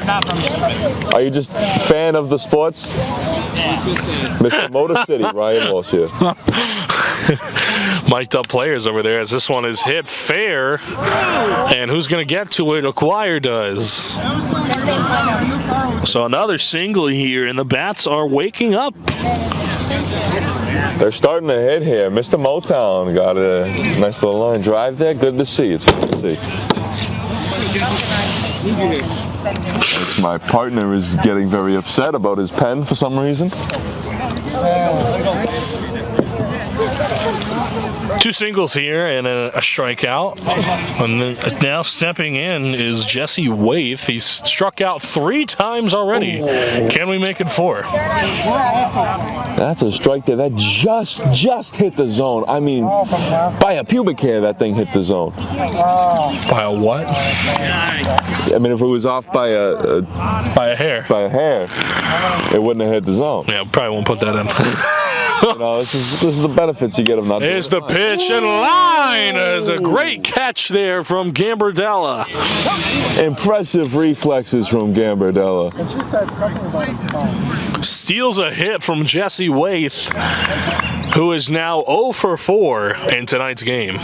Are you just a fan of the sports? Mr. Motor City, Ryan Walsh here. Mic'd up players over there as this one is hit fair. And who's going to get to it? Acquire does. So another single here, and the bats are waking up. They're starting to hit here. Mr. Motown got a nice little line drive there. Good to see. It's good to see. My partner is getting very upset about his pen for some reason. 2 singles here and a strikeout. And then now stepping in is Jesse Waith. He's struck out 3 times already. Can we make it 4? That's a strike there. That just hit the zone. I mean, by a pubic hair, that thing hit the zone. By a what? I mean, if it was off by a hair. By a hair, it wouldn't have hit the zone. Yeah, probably won't put that in. You know, this is the benefits you get of not doing it. There's the pitch and line. There's a great catch there from Gambardella. Impressive reflexes from Gambardella. Steals a hit from Jesse Waith, who is now 0 for 4 in tonight's game.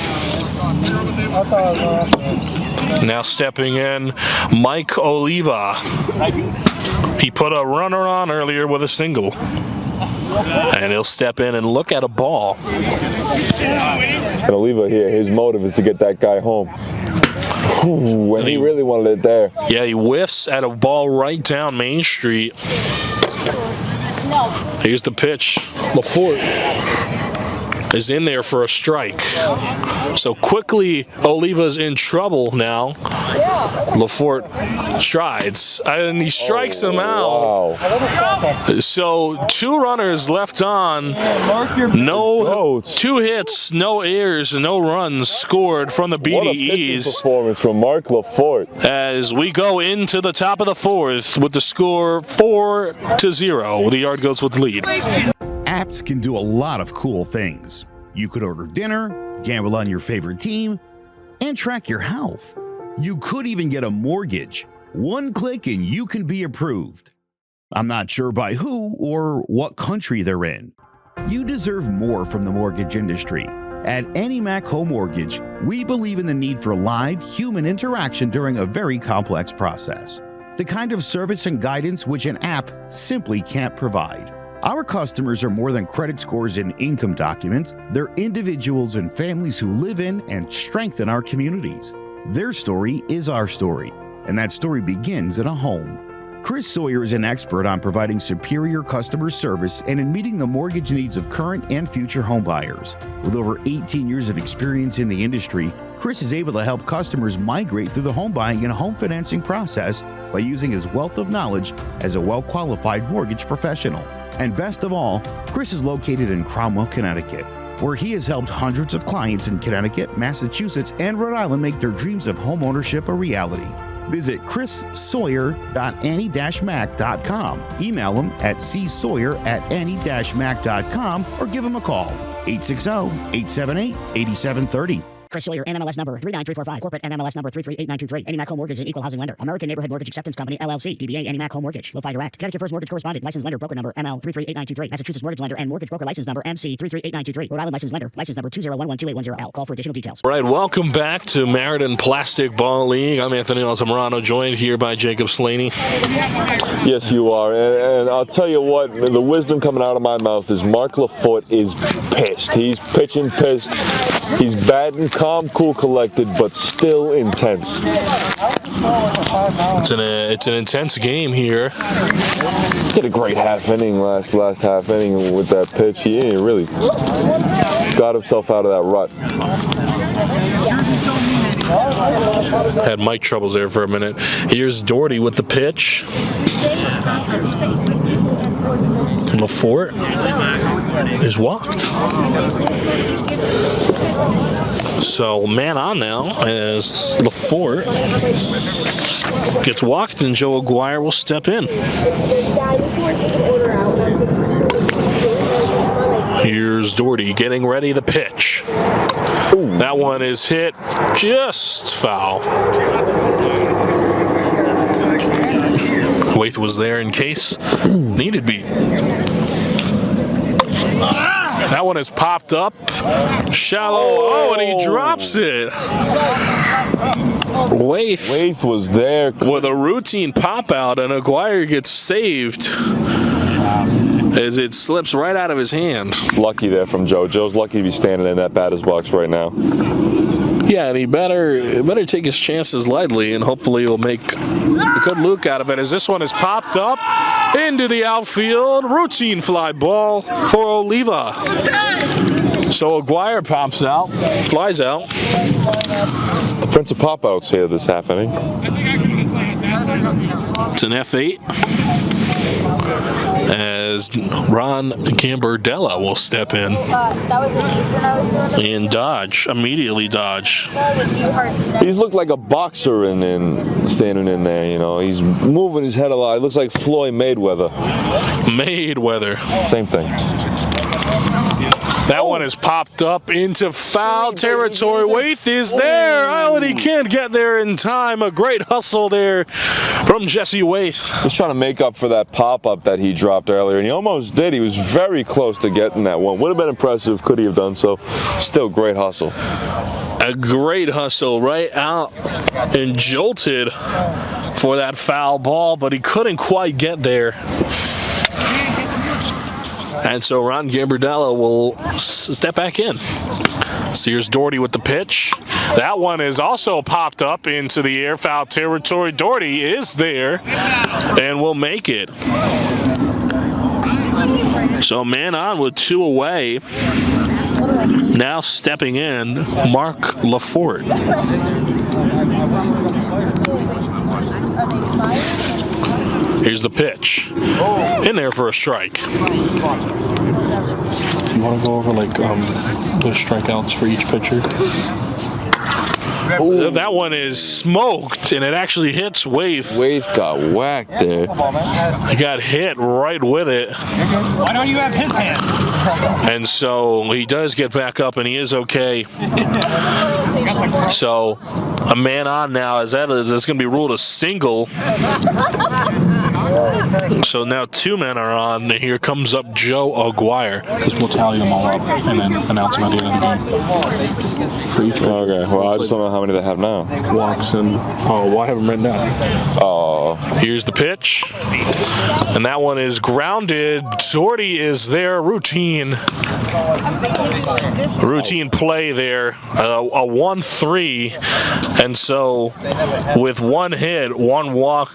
Now stepping in, Mike Oliva. He put a runner on earlier with a single. And he'll step in and look at a ball. And Oliva here, his motive is to get that guy home. When he really wanted it there. Yeah, he whiffs at a ball right down Main Street. Here's the pitch. Lafort is in there for a strike. So quickly, Oliva's in trouble now. Lafort strides, and he strikes him out. Wow. So 2 runners left on. No, 2 hits, no errors, and no runs scored from the BDEs. What a pitching performance from Mark Lafort. As we go into the top of the 4th with the score 4-0. The Yard Goats with the lead. Apps can do a lot of cool things. You could order dinner, gamble on your favorite team, and track your health. You could even get a mortgage. 1 click and you can be approved. I'm not sure by who or what country they're in. You deserve more from the mortgage industry. At AnyMac Home Mortgage, we believe in the need for live human interaction during a very complex process. The kind of service and guidance which an app simply can't provide. Our customers are more than credit scores and income documents. They're individuals and families who live in and strengthen our communities. Their story is our story, and that story begins in a home. Chris Sawyer is an expert on providing superior customer service and in meeting the mortgage needs of current and future home buyers. With over 18 years of experience in the industry, Chris is able to help customers migrate through the home buying and home financing process by using his wealth of knowledge as a well-qualified mortgage professional. And best of all, Chris is located in Cromwell, Connecticut, where he has helped hundreds of clients in Connecticut, Massachusetts, and Rhode Island make their dreams of home ownership a reality. Visit chrissawyer.annie-mac.com. Email him at csawyer@annie-mac.com or give him a call, 860-878-8730. Chris Sawyer, NMLS number 39345, corporate NMLS number 338923. Annie Mac Home Mortgage is an equal housing lender. American Neighborhood Mortgage Acceptance Company, LLC. DBA Annie Mac Home Mortgage. Lo-Fi Direct. Connecticut First Mortgage Correspondent. Licensed lender. Broker number ML 338923. Massachusetts Mortgage Lender and Mortgage Broker License number MC 338923. Rhode Island Licensed Lender. License number 201128110L. Call for additional details. All right, welcome back to Meriden Plastic Ball League. I'm Anthony Altamirano, joined here by Jacob Slaney. Yes, you are. And I'll tell you what, the wisdom coming out of my mouth is Mark Lafoot is pissed. He's pitching pissed. He's batting calm, cool, collected, but still intense. It's an intense game here. He had a great half inning last half inning with that pitch. He really got himself out of that rut. Had mic troubles there for a minute. Here's Doherty with the pitch. Lafort is walked. So man on now as Lafort gets walked and Joe Aguirre will step in. Here's Doherty getting ready to pitch. Ooh. That one is hit just foul. Waith was there in case needed be. That one is popped up. Shallow. Oh, and he drops it. Waith was there with a routine pop out, and Aguirre gets saved as it slips right out of his hand. Lucky there from Joe. Joe's lucky to be standing in that batter's box right now. Yeah, and he better take his chances lightly, and hopefully he'll make a good look out of it, as this one is popped up into the outfield. Routine fly ball for Oliva. So Aguirre pops out, flies out. The Prince of Pop-Outs here this half inning. It's an F8. As Ron Gambardella will step in and dodge, immediately dodge. He's looked like a boxer in standing in there, you know. He's moving his head a lot. It looks like Floyd Mayweather. Same thing. That one is popped up into foul territory. Waith is there. Oh, and he can't get there in time. A great hustle there from Jesse Waith. He's trying to make up for that pop-up that he dropped earlier, and he almost did. He was very close to getting that one. Would have been impressive. Could he have done so? Still great hustle. A great hustle right out and jolted for that foul ball, but he couldn't quite get there. And so Ron Gambardella will step back in. So here's Doherty with the pitch. That one is also popped up into the air, foul territory. Doherty is there and will make it. So man on with two away. Now stepping in, Mark Lafort. Here's the pitch. In there for a strike. You want to go over like the strikeouts for each pitcher? Ooh. That one is smoked, and it actually hits Waith. Waith got whacked there. He got hit right with it. Why don't you have his hands? And so he does get back up, and he is okay. So a man on now, as that's going to be ruled a single. So now two men are on. Here comes up Joe Aguirre. We'll tally them all up and then announce them at the end of the game. For each okay, well, I just don't know how many they have now. Walks and, I have them written down. Oh, Here's the pitch, and that one is grounded. Doherty is there. Routine play there. A 1-3, and so with one hit, one walk,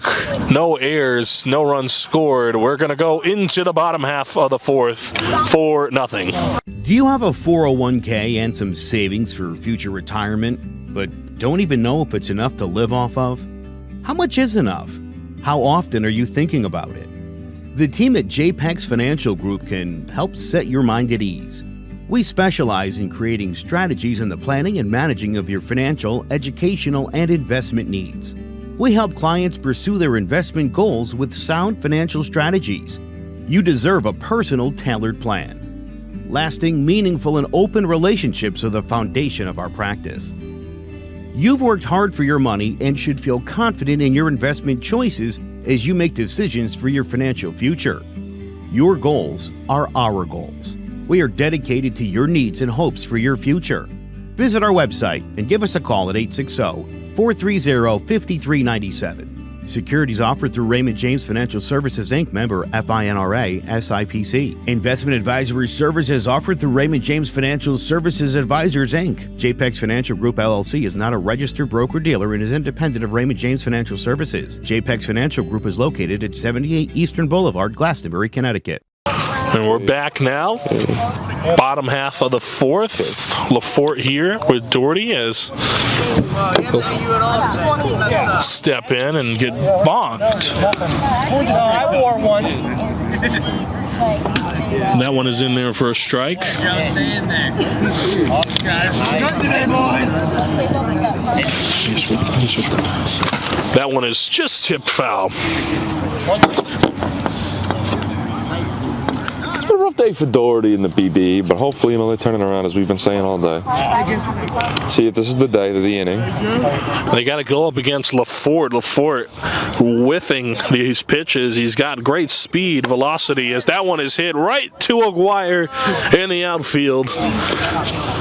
no errors, no runs scored, we're going to go into the bottom half of the fourth, 4-0. Do you have a 401k and some savings for future retirement, but don't even know if it's enough to live off of? How much is enough? How often are you thinking about it? The team at JPEX Financial Group can help set your mind at ease. We specialize in creating strategies in the planning and managing of your financial, educational, and investment needs. We help clients pursue their investment goals with sound financial strategies. You deserve a personal, tailored plan. Lasting, meaningful, and open relationships are the foundation of our practice. You've worked hard for your money and should feel confident in your investment choices as you make decisions for your financial future. Your goals are our goals. We are dedicated to your needs and hopes for your future. Visit our website and give us a call at 860-430-5397. Securities offered through Raymond James Financial Services, Inc., member FINRA, SIPC. Investment advisory services offered through Raymond James Financial Services Advisors, Inc. JPEX Financial Group, LLC is not a registered broker-dealer and is independent of Raymond James Financial Services. JPEX Financial Group is located at 78 Eastern Boulevard, Glastonbury, Connecticut. And we're back now. Bottom half of the fourth. LaForte here with Doherty as step in and get bonked. I wore one. That one is in there for a strike. Stay in there. Good today, boys. That one is just tipped foul. It's been a rough day for Doherty in the BDE, but hopefully, they're turning around as we've been saying all day. See if this is the day of the inning. They got to go up against LaForte. LaForte whiffing these pitches. He's got great speed, velocity, as that one is hit right to Aguirre in the outfield.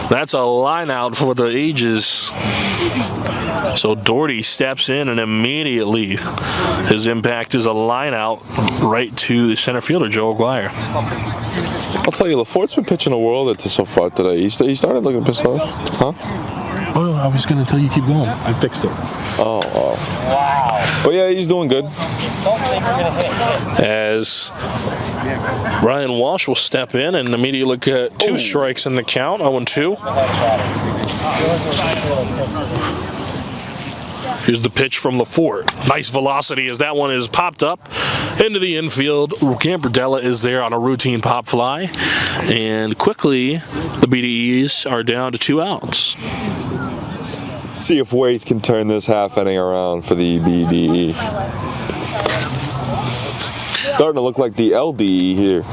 That's a line out for the ages. So Doherty steps in, and immediately his impact is a line out right to the center fielder, Joe Aguirre. I'll tell you, LaForte's been pitching a world at this so far today. He started looking pissed off. Huh? Oh, I was going to tell you keep going. I fixed it. Oh. Wow. Well, yeah, he's doing good. As Ryan Walsh will step in and immediately look at two strikes in the count, 0-2. Here's the pitch from LaForte. Nice velocity as that one is popped up into the infield. Gambardella is there on a routine pop fly. And quickly, the BDEs are down to 2 outs. See if Waite can turn this half inning around for the BDE. Starting to look like the LDE here.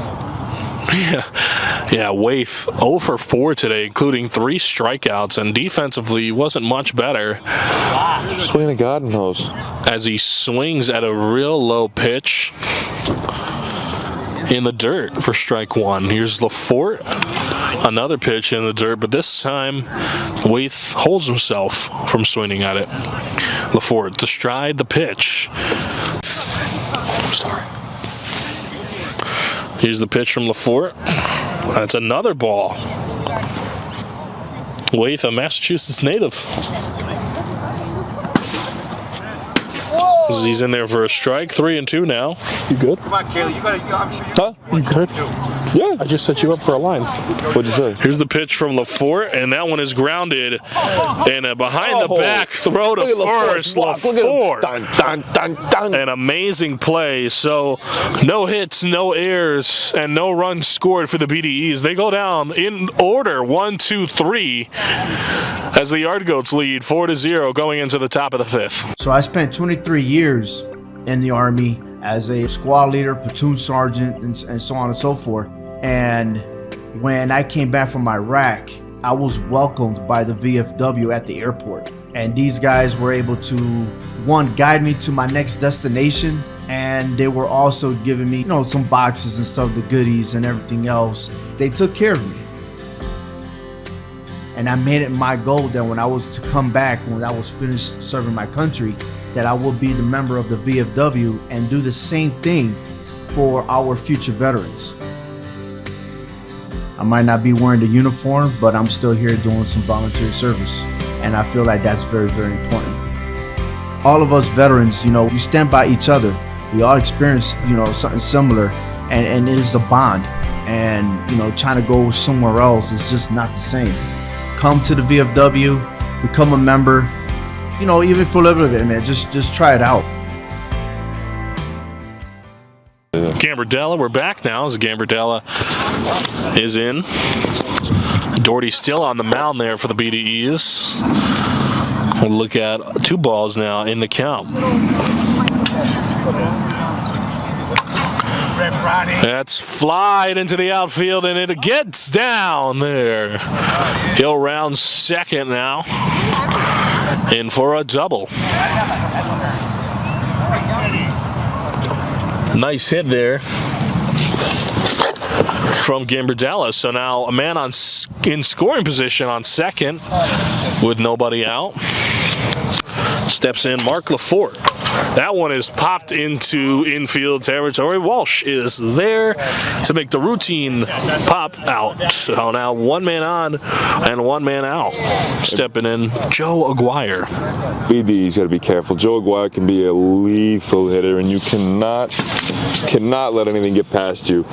Yeah, Waif 0 for 4 today, including 3 strikeouts, and defensively wasn't much better. Swinging a garden hose. As he swings at a real low pitch in the dirt for strike 1. Here's LaForte, another pitch in the dirt, but this time Waith holds himself from swinging at it. LaForte to stride the pitch. Sorry. Here's the pitch from LaForte. That's another ball. Waith, a Massachusetts native. He's in there for a strike. 3-2 now. You good? Come on, Kaylee. I'm sure you. Huh? You good? Yeah. I just set you up for a line. What'd you say? Here's the pitch from LaForte, and that one is grounded. And a behind the back throw to first. LaForte. An amazing play. So no hits, no errors, and no runs scored for the BDEs. They go down in order 1, 2, 3 as the Yard Goats lead 4-0 going into the top of the 5th. So I spent 23 years in the Army as a squad leader, platoon sergeant, and so on and so forth. And when I came back from Iraq, I was welcomed by the VFW at the airport. And these guys were able to, one, guide me to my next destination. And they were also giving me, some boxes and stuff, the goodies and everything else. They took care of me. And I made it my goal that when I was to come back, when I was finished serving my country, that I will be the member of the VFW and do the same thing for our future veterans. I might not be wearing the uniform, but I'm still here doing some volunteer service. And I feel like that's very, very important. All of us veterans, we stand by each other. We all experience, something similar, and it is a bond. And, trying to go somewhere else is just not the same. Come to the VFW, become a member, even for a little bit, man, just try it out. Gambardella, we're back now as Gambardella is in. Doherty still on the mound there for the BDEs. We'll look at 2 balls now in the count. That's flied into the outfield, and it gets down there. He'll round second now. In for a double. Nice hit there from Gambardella. So now a man in scoring position on second with nobody out. Steps in Mark Lafort. That one is popped into infield territory. Walsh is there to make the routine pop out. So now 1 man on and 1 man out. Stepping in, Joe Aguirre. BDE's got to be careful. Joe Aguirre can be a lethal hitter, and you cannot let anything get past you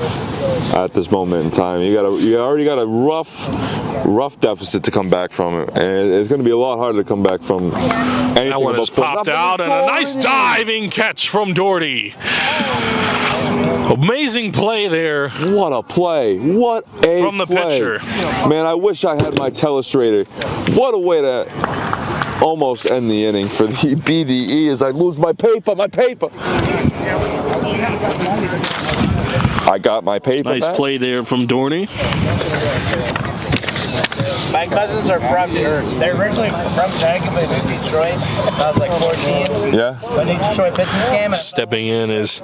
at this moment in time. You already got a rough deficit to come back from, and it's going to be a lot harder to come back from anything. That one is popped out, and a nice diving catch from Doherty. Amazing play there. What a play. What a from the play. pitcher. Man, I wish I had my telestrator. What a way to almost end the inning for the BDE as I lose my paper. I got my paper Nice back. play there from Doherty. My cousins are they're originally from Jacksonville, Detroit. I was like 14. Yeah. When the Detroit Pistons game. Stepping in is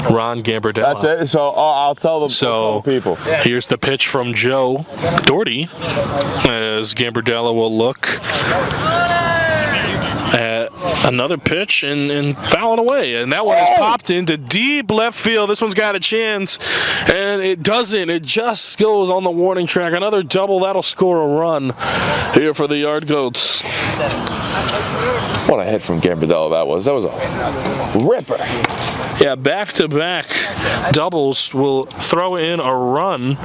Ron Gambardella. That's it. So I'll tell them. So people. Here's the pitch from Joe Doherty as Gambardella will look at another pitch and foul it away. And that one is popped into deep left field. This one's got a chance, and it doesn't. It just goes on the warning track. Another double. That'll score a run here for the Yard Goats. What a hit from Gambardella that was. That was a ripper. Yeah, back-to-back doubles will throw in a run,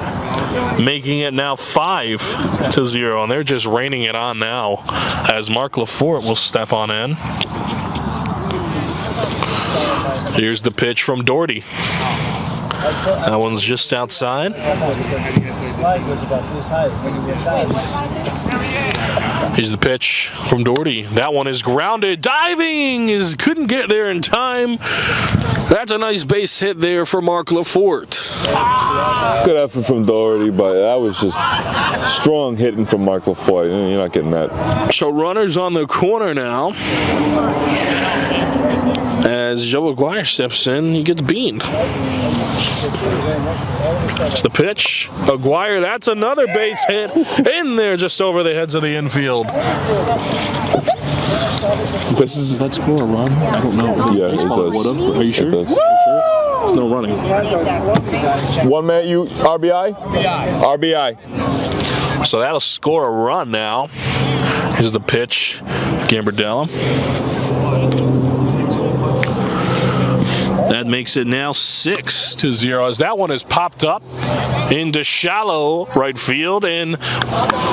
making it now 5-0, and they're just raining it on now as Mark Lafort will step on in. Here's the pitch from Doherty. That one's just outside. Here's the pitch from Doherty. That one is grounded. Diving couldn't get there in time. That's a nice base hit there for Mark Lafort. Good effort from Doherty, but that was just strong hitting from Mark Lafort. You're not getting that. So runners on the corner now. As Joe Aguirre steps in, he gets beamed. It's the pitch. Aguirre, that's another base hit in there just over the heads of the infield. Does that score a run? I don't know. Yeah, it does. Are you sure? It does. There's no running. 1 man, RBI? RBI. So that'll score a run now. Here's the pitch. Gambardella. That makes it now 6-0 as that one is popped up into shallow right field, and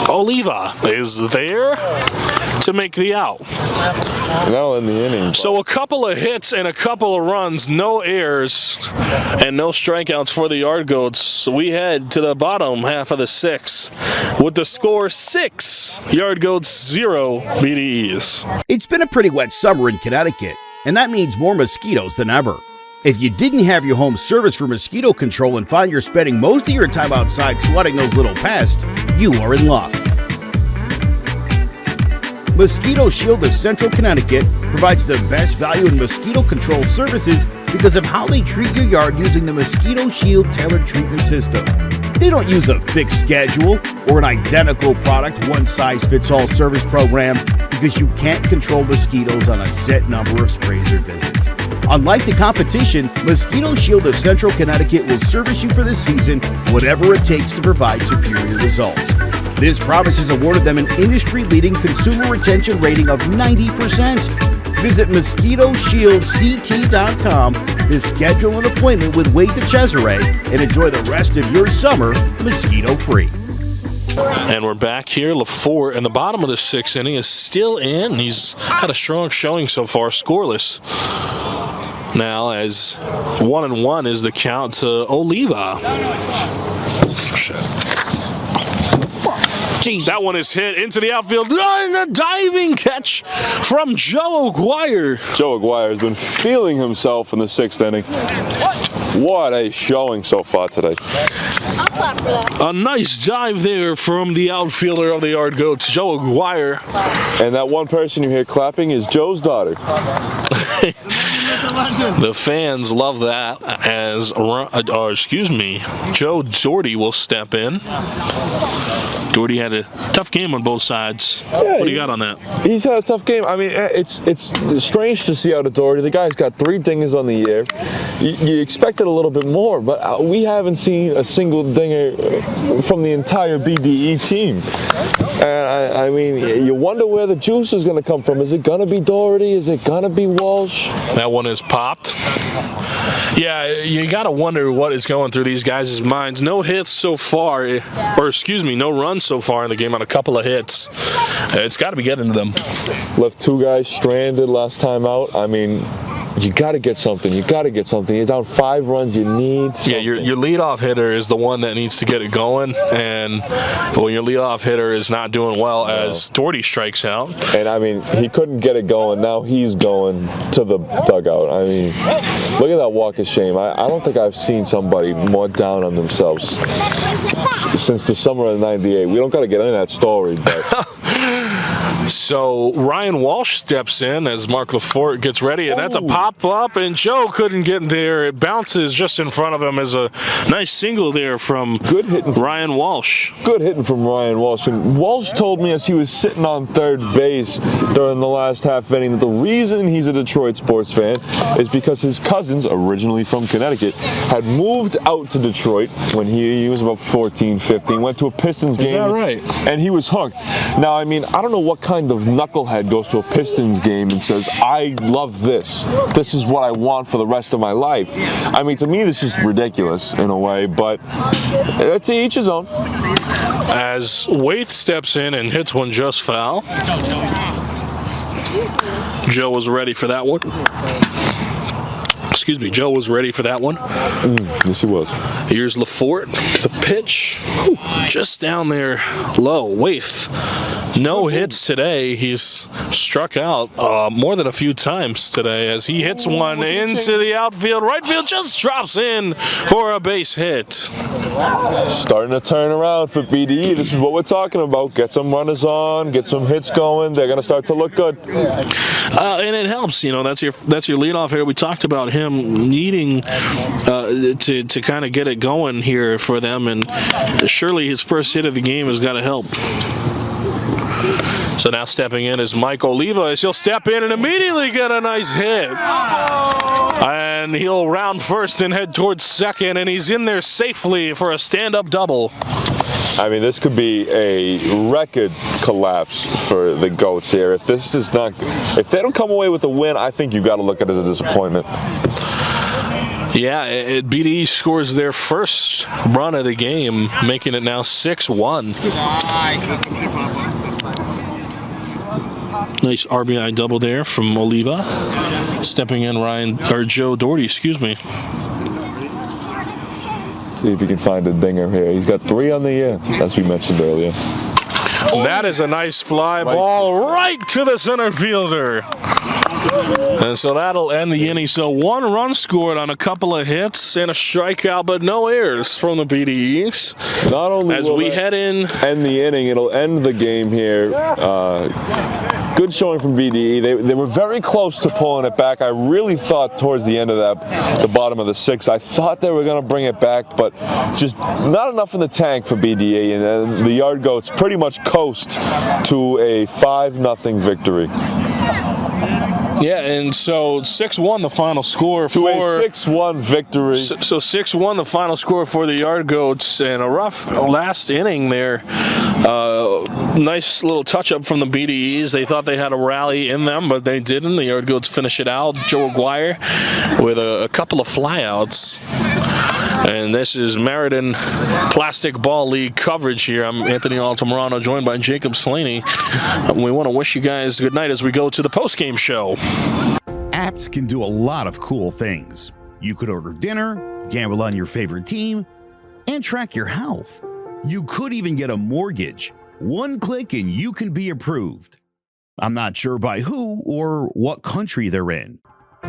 Oliva is there to make the out. And that'll end the inning. So a couple of hits and a couple of runs, no errors, and no strikeouts for the Yard Goats. So we head to the bottom half of the 6th with the score 6 Yard Goats 0 BDEs. It's been a pretty wet summer in Connecticut, and that means more mosquitoes than ever. If you didn't have your home service for mosquito control and find you're spending most of your time outside swatting those little pests, you are in luck. Mosquito Shield of Central Connecticut provides the best value in mosquito control services because of how they treat your yard using the Mosquito Shield tailored treatment system. They don't use a fixed schedule or an identical product, one-size-fits-all service program, because you can't control mosquitoes on a set number of sprays or visits. Unlike the competition, Mosquito Shield of Central Connecticut will service you for the season, whatever it takes to provide superior results. This promise has awarded them an industry-leading consumer retention rating of 90%. Visit MosquitoShieldCT.com to schedule an appointment with Wade DeCesare and enjoy the rest of your summer mosquito-free. And we're back here. LaForte in the bottom of the 6th inning is still in. He's had a strong showing so far, scoreless. Now as 1-1 is the count to Oliva. Jeez. That one is hit into the outfield. And a diving catch from Joe Aguirre. Joe Aguirre has been feeling himself in the 6th inning. What a showing so far today. I'll clap for that. A nice dive there from the outfielder of the Yard Goats, Joe Aguirre. And that one person you hear clapping is Joe's daughter. The fans love that as, Joe Doherty will step in. Doherty had a tough game on both sides. What do you got on that? He's had a tough game. I mean, it's strange to see out of Doherty. The guy's got 3 dingers on the year. You expected a little bit more, but we haven't seen a single dinger from the entire BDE team. And I mean, you wonder where the juice is going to come from. Is it going to be Doherty? Is it going to be Walsh? That one is popped. Yeah, you got to wonder what is going through these guys' minds. No hits so far, no runs so far in the game on a couple of hits. It's got to be getting to them. Left 2 guys stranded last time out. I mean, you got to get something. You got to get something. You're down 5 runs. You need something. Yeah, your leadoff hitter is the one that needs to get it going. And when your leadoff hitter is not doing well as Doherty strikes out. And, I mean, he couldn't get it going. Now he's going to the dugout. I mean, look at that walk of shame. I don't think I've seen somebody more down on themselves since the summer of '98. We don't got to get into that story, but... So Ryan Walsh steps in as Mark LaForte gets ready, and that's a pop-up, and Joe couldn't get there. It bounces just in front of him as a nice single there from Ryan Walsh. Good hitting from Ryan Walsh. And Walsh told me as he was sitting on 3rd base during the last half inning that the reason he's a Detroit sports fan is because his cousins, originally from Connecticut, had moved out to Detroit when he was about 14, 15, went to a Pistons game. Is that right? And he was hooked. Now, I mean, I don't know what kind of knucklehead goes to a Pistons game and says, I love this. This is what I want for the rest of my life. I mean, to me, this is ridiculous in a way, but to each his own. As Waite steps in and hits one just foul. Joe was ready for that one. Joe was ready for that one. Yes, he was. Here's LaForte. The pitch just down there low. Waite. No hits today. He's struck out more than a few times today as he hits one into the outfield. Right field just drops in for a base hit. Starting to turn around for BDE. This is what we're talking about. Get some runners on, get some hits going. They're going to start to look good. And it helps, that's your leadoff here. We talked about him needing to kind of get it going here for them, and surely his first hit of the game has got to help. So now stepping in is Mike Oliva as he'll step in and immediately get a nice hit. And he'll round first and head towards second, and he's in there safely for a stand-up double. I mean, this could be a record collapse for the Goats here. If they don't come away with the win, I think you've got to look at it as a disappointment. Yeah, BDE scores their first run of the game, making it now 6-1. Nice RBI double there from Oliva. Stepping in Joe Doherty, excuse me. See if you can find a dinger here. He's got 3 on the year, as we mentioned earlier. That is a nice fly ball right to the center fielder. And so that'll end the inning. So 1 run scored on a couple of hits and a strikeout, but no errors from the BDEs. Not only as we head in, end the inning, it'll end the game here. good showing from BDE. They were very close to pulling it back. I really thought towards the end of the bottom of the 6, I thought they were going to bring it back, but just not enough in the tank for BDE, and then the Yard Goats pretty much coast to a 5-0 victory. Yeah, and so 6-1 the final score to for a 6-1 victory. So 6-1 the final score for the Yard Goats, and a rough last inning there. Nice little touch-up from the BDEs. They thought they had a rally in them, but they didn't. The Yard Goats finish it out. Joe Aguirre with a couple of flyouts. And this is Meriden Plastic Ball League coverage here. I'm Anthony Altamirano, joined by Jacob Slaney. We want to wish you guys good night as we go to the post-game show. Apps can do a lot of cool things. You could order dinner, gamble on your favorite team, and track your health. You could even get a mortgage. One click and you can be approved. I'm not sure by who or what country they're in.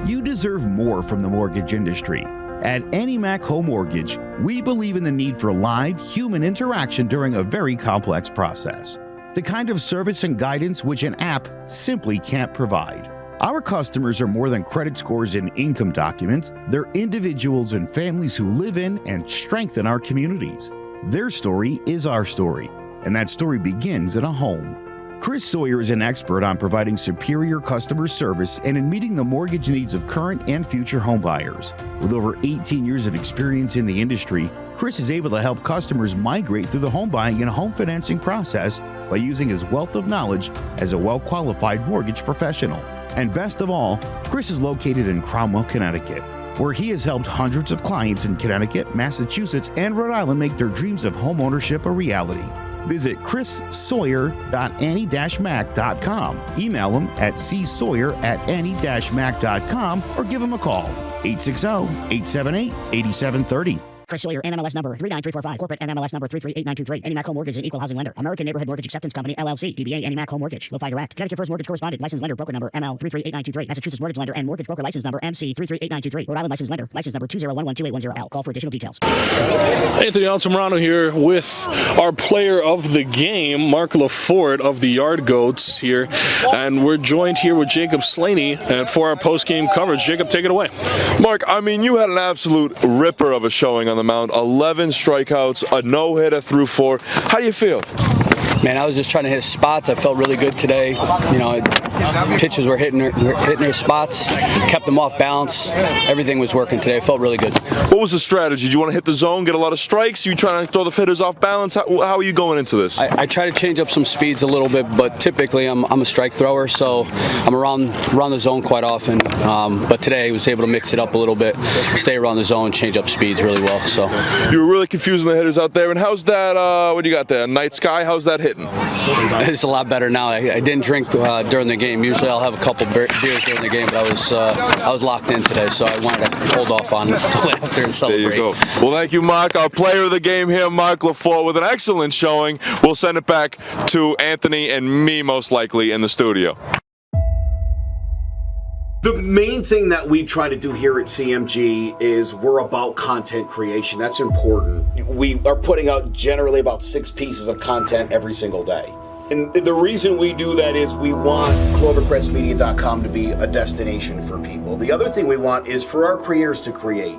You deserve more from the mortgage industry. At AnyMac Home Mortgage, we believe in the need for live human interaction during a very complex process. The kind of service and guidance which an app simply can't provide. Our customers are more than credit scores and income documents. They're individuals and families who live in and strengthen our communities. Their story is our story, and that story begins in a home. Chris Sawyer is an expert on providing superior customer service and in meeting the mortgage needs of current and future home buyers. With over 18 years of experience in the industry, Chris is able to help customers migrate through the home buying and home financing process by using his wealth of knowledge as a well-qualified mortgage professional. And best of all, Chris is located in Cromwell, Connecticut, where he has helped hundreds of clients in Connecticut, Massachusetts, and Rhode Island make their dreams of home ownership a reality. Visit chrissawyer.any-mac.com. Email him at csawyer@any-mac.com or give him a call, 860-878-8730. Chris Sawyer, NMLS number 39345, corporate NMLS number 338923, AnyMac Home Mortgage, an equal housing lender, American Neighborhood Mortgage Acceptance Company, LLC, DBA AnyMac Home Mortgage, LoFi Direct, Connecticut First Mortgage Correspondent, License Lender, Broker Number ML 338923, Massachusetts Mortgage Lender and Mortgage Broker License Number MC 338923, Rhode Island License Lender, License Number 201128110L. Call for additional details. Anthony Altamirano here with our player of the game, Mark LaForte of the Yard Goats here, and we're joined here with Jacob Slaney for our post-game coverage. Jacob, take it away. Mark, I mean, you had an absolute ripper of a showing on the mound. 11 strikeouts, a no-hitter through 4. How do you feel? Man, I was just trying to hit spots. I felt really good today. You know, pitches were hitting their spots, kept them off balance. Everything was working today. It felt really good. What was the strategy? Do you want to hit the zone, get a lot of strikes? Are you trying to throw the hitters off balance? How are you going into this? I try to change up some speeds a little bit, but typically I'm a strike thrower, so I'm around the zone quite often. But today I was able to mix it up a little bit, stay around the zone, change up speeds really well. So you were really confusing the hitters out there. And how's that? What do you got there? Night sky? How's that hitting? It's a lot better now. I didn't drink during the game. Usually I'll have a couple beers during the game, but I was locked in today, so I wanted to hold off on until after and celebrate. There you go. Well, thank you, Mark. Our player of the game here, Mark LaForte, with an excellent showing. We'll send it back to Anthony and me, most likely, in the studio. The main thing that we try to do here at CMG is we're about content creation. That's important. We are putting out generally about 6 pieces of content every single day. And the reason we do that is we want CloverCrestMedia.com to be a destination for people. The other thing we want is for our creators to create.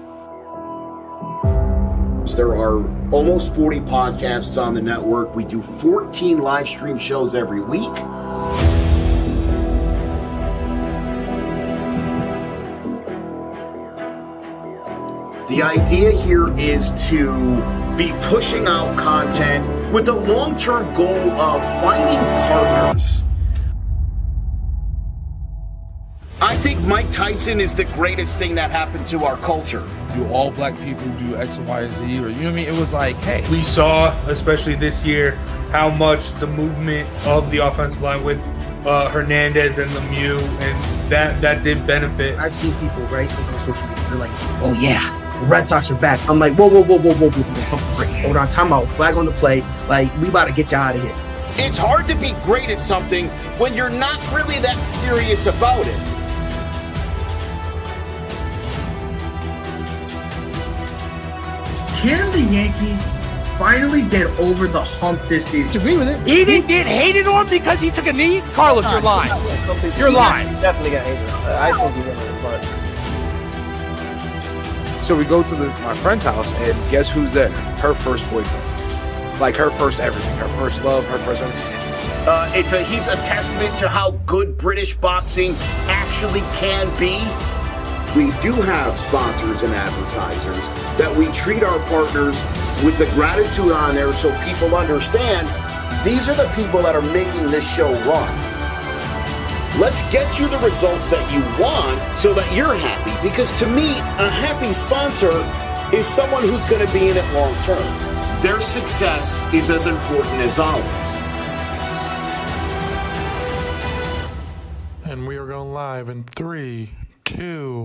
There are almost 40 podcasts on the network. We do 14 live stream shows every week. The idea here is to be pushing out content with the long-term goal of finding partners. I think Mike Tyson is the greatest thing that happened to our culture. Do all black people do X, Y, Z, or you know what I mean? It was like, hey. We saw, especially this year, how much the movement of the offensive line with Hernandez and Lemieux, and that did benefit. I've seen people, right, on social media, they're like, oh yeah, the Red Sox are back. I'm like, whoa. Hold on, time out, flag on the play. Like, we about to get you out of here. It's hard to be great at something when you're not really that serious about it. Can the Yankees finally get over the hump this season. Agree with it. He didn't get hated on because he took a knee? Carlos, you're lying. You're lying. Definitely got hated on. I think he did it, but. So we go to my friend's house, and guess who's there? Her first boyfriend. Like her first everything. Her first love, her first everything. He's a testament to how good British boxing actually can be. We do have sponsors and advertisers that we treat our partners with the gratitude on there so people understand these are the people that are making this show run. Let's get you the results that you want so that you're happy. Because to me, a happy sponsor is someone who's going to be in it long term. Their success is as important as ours. And we are going live in 3, 2...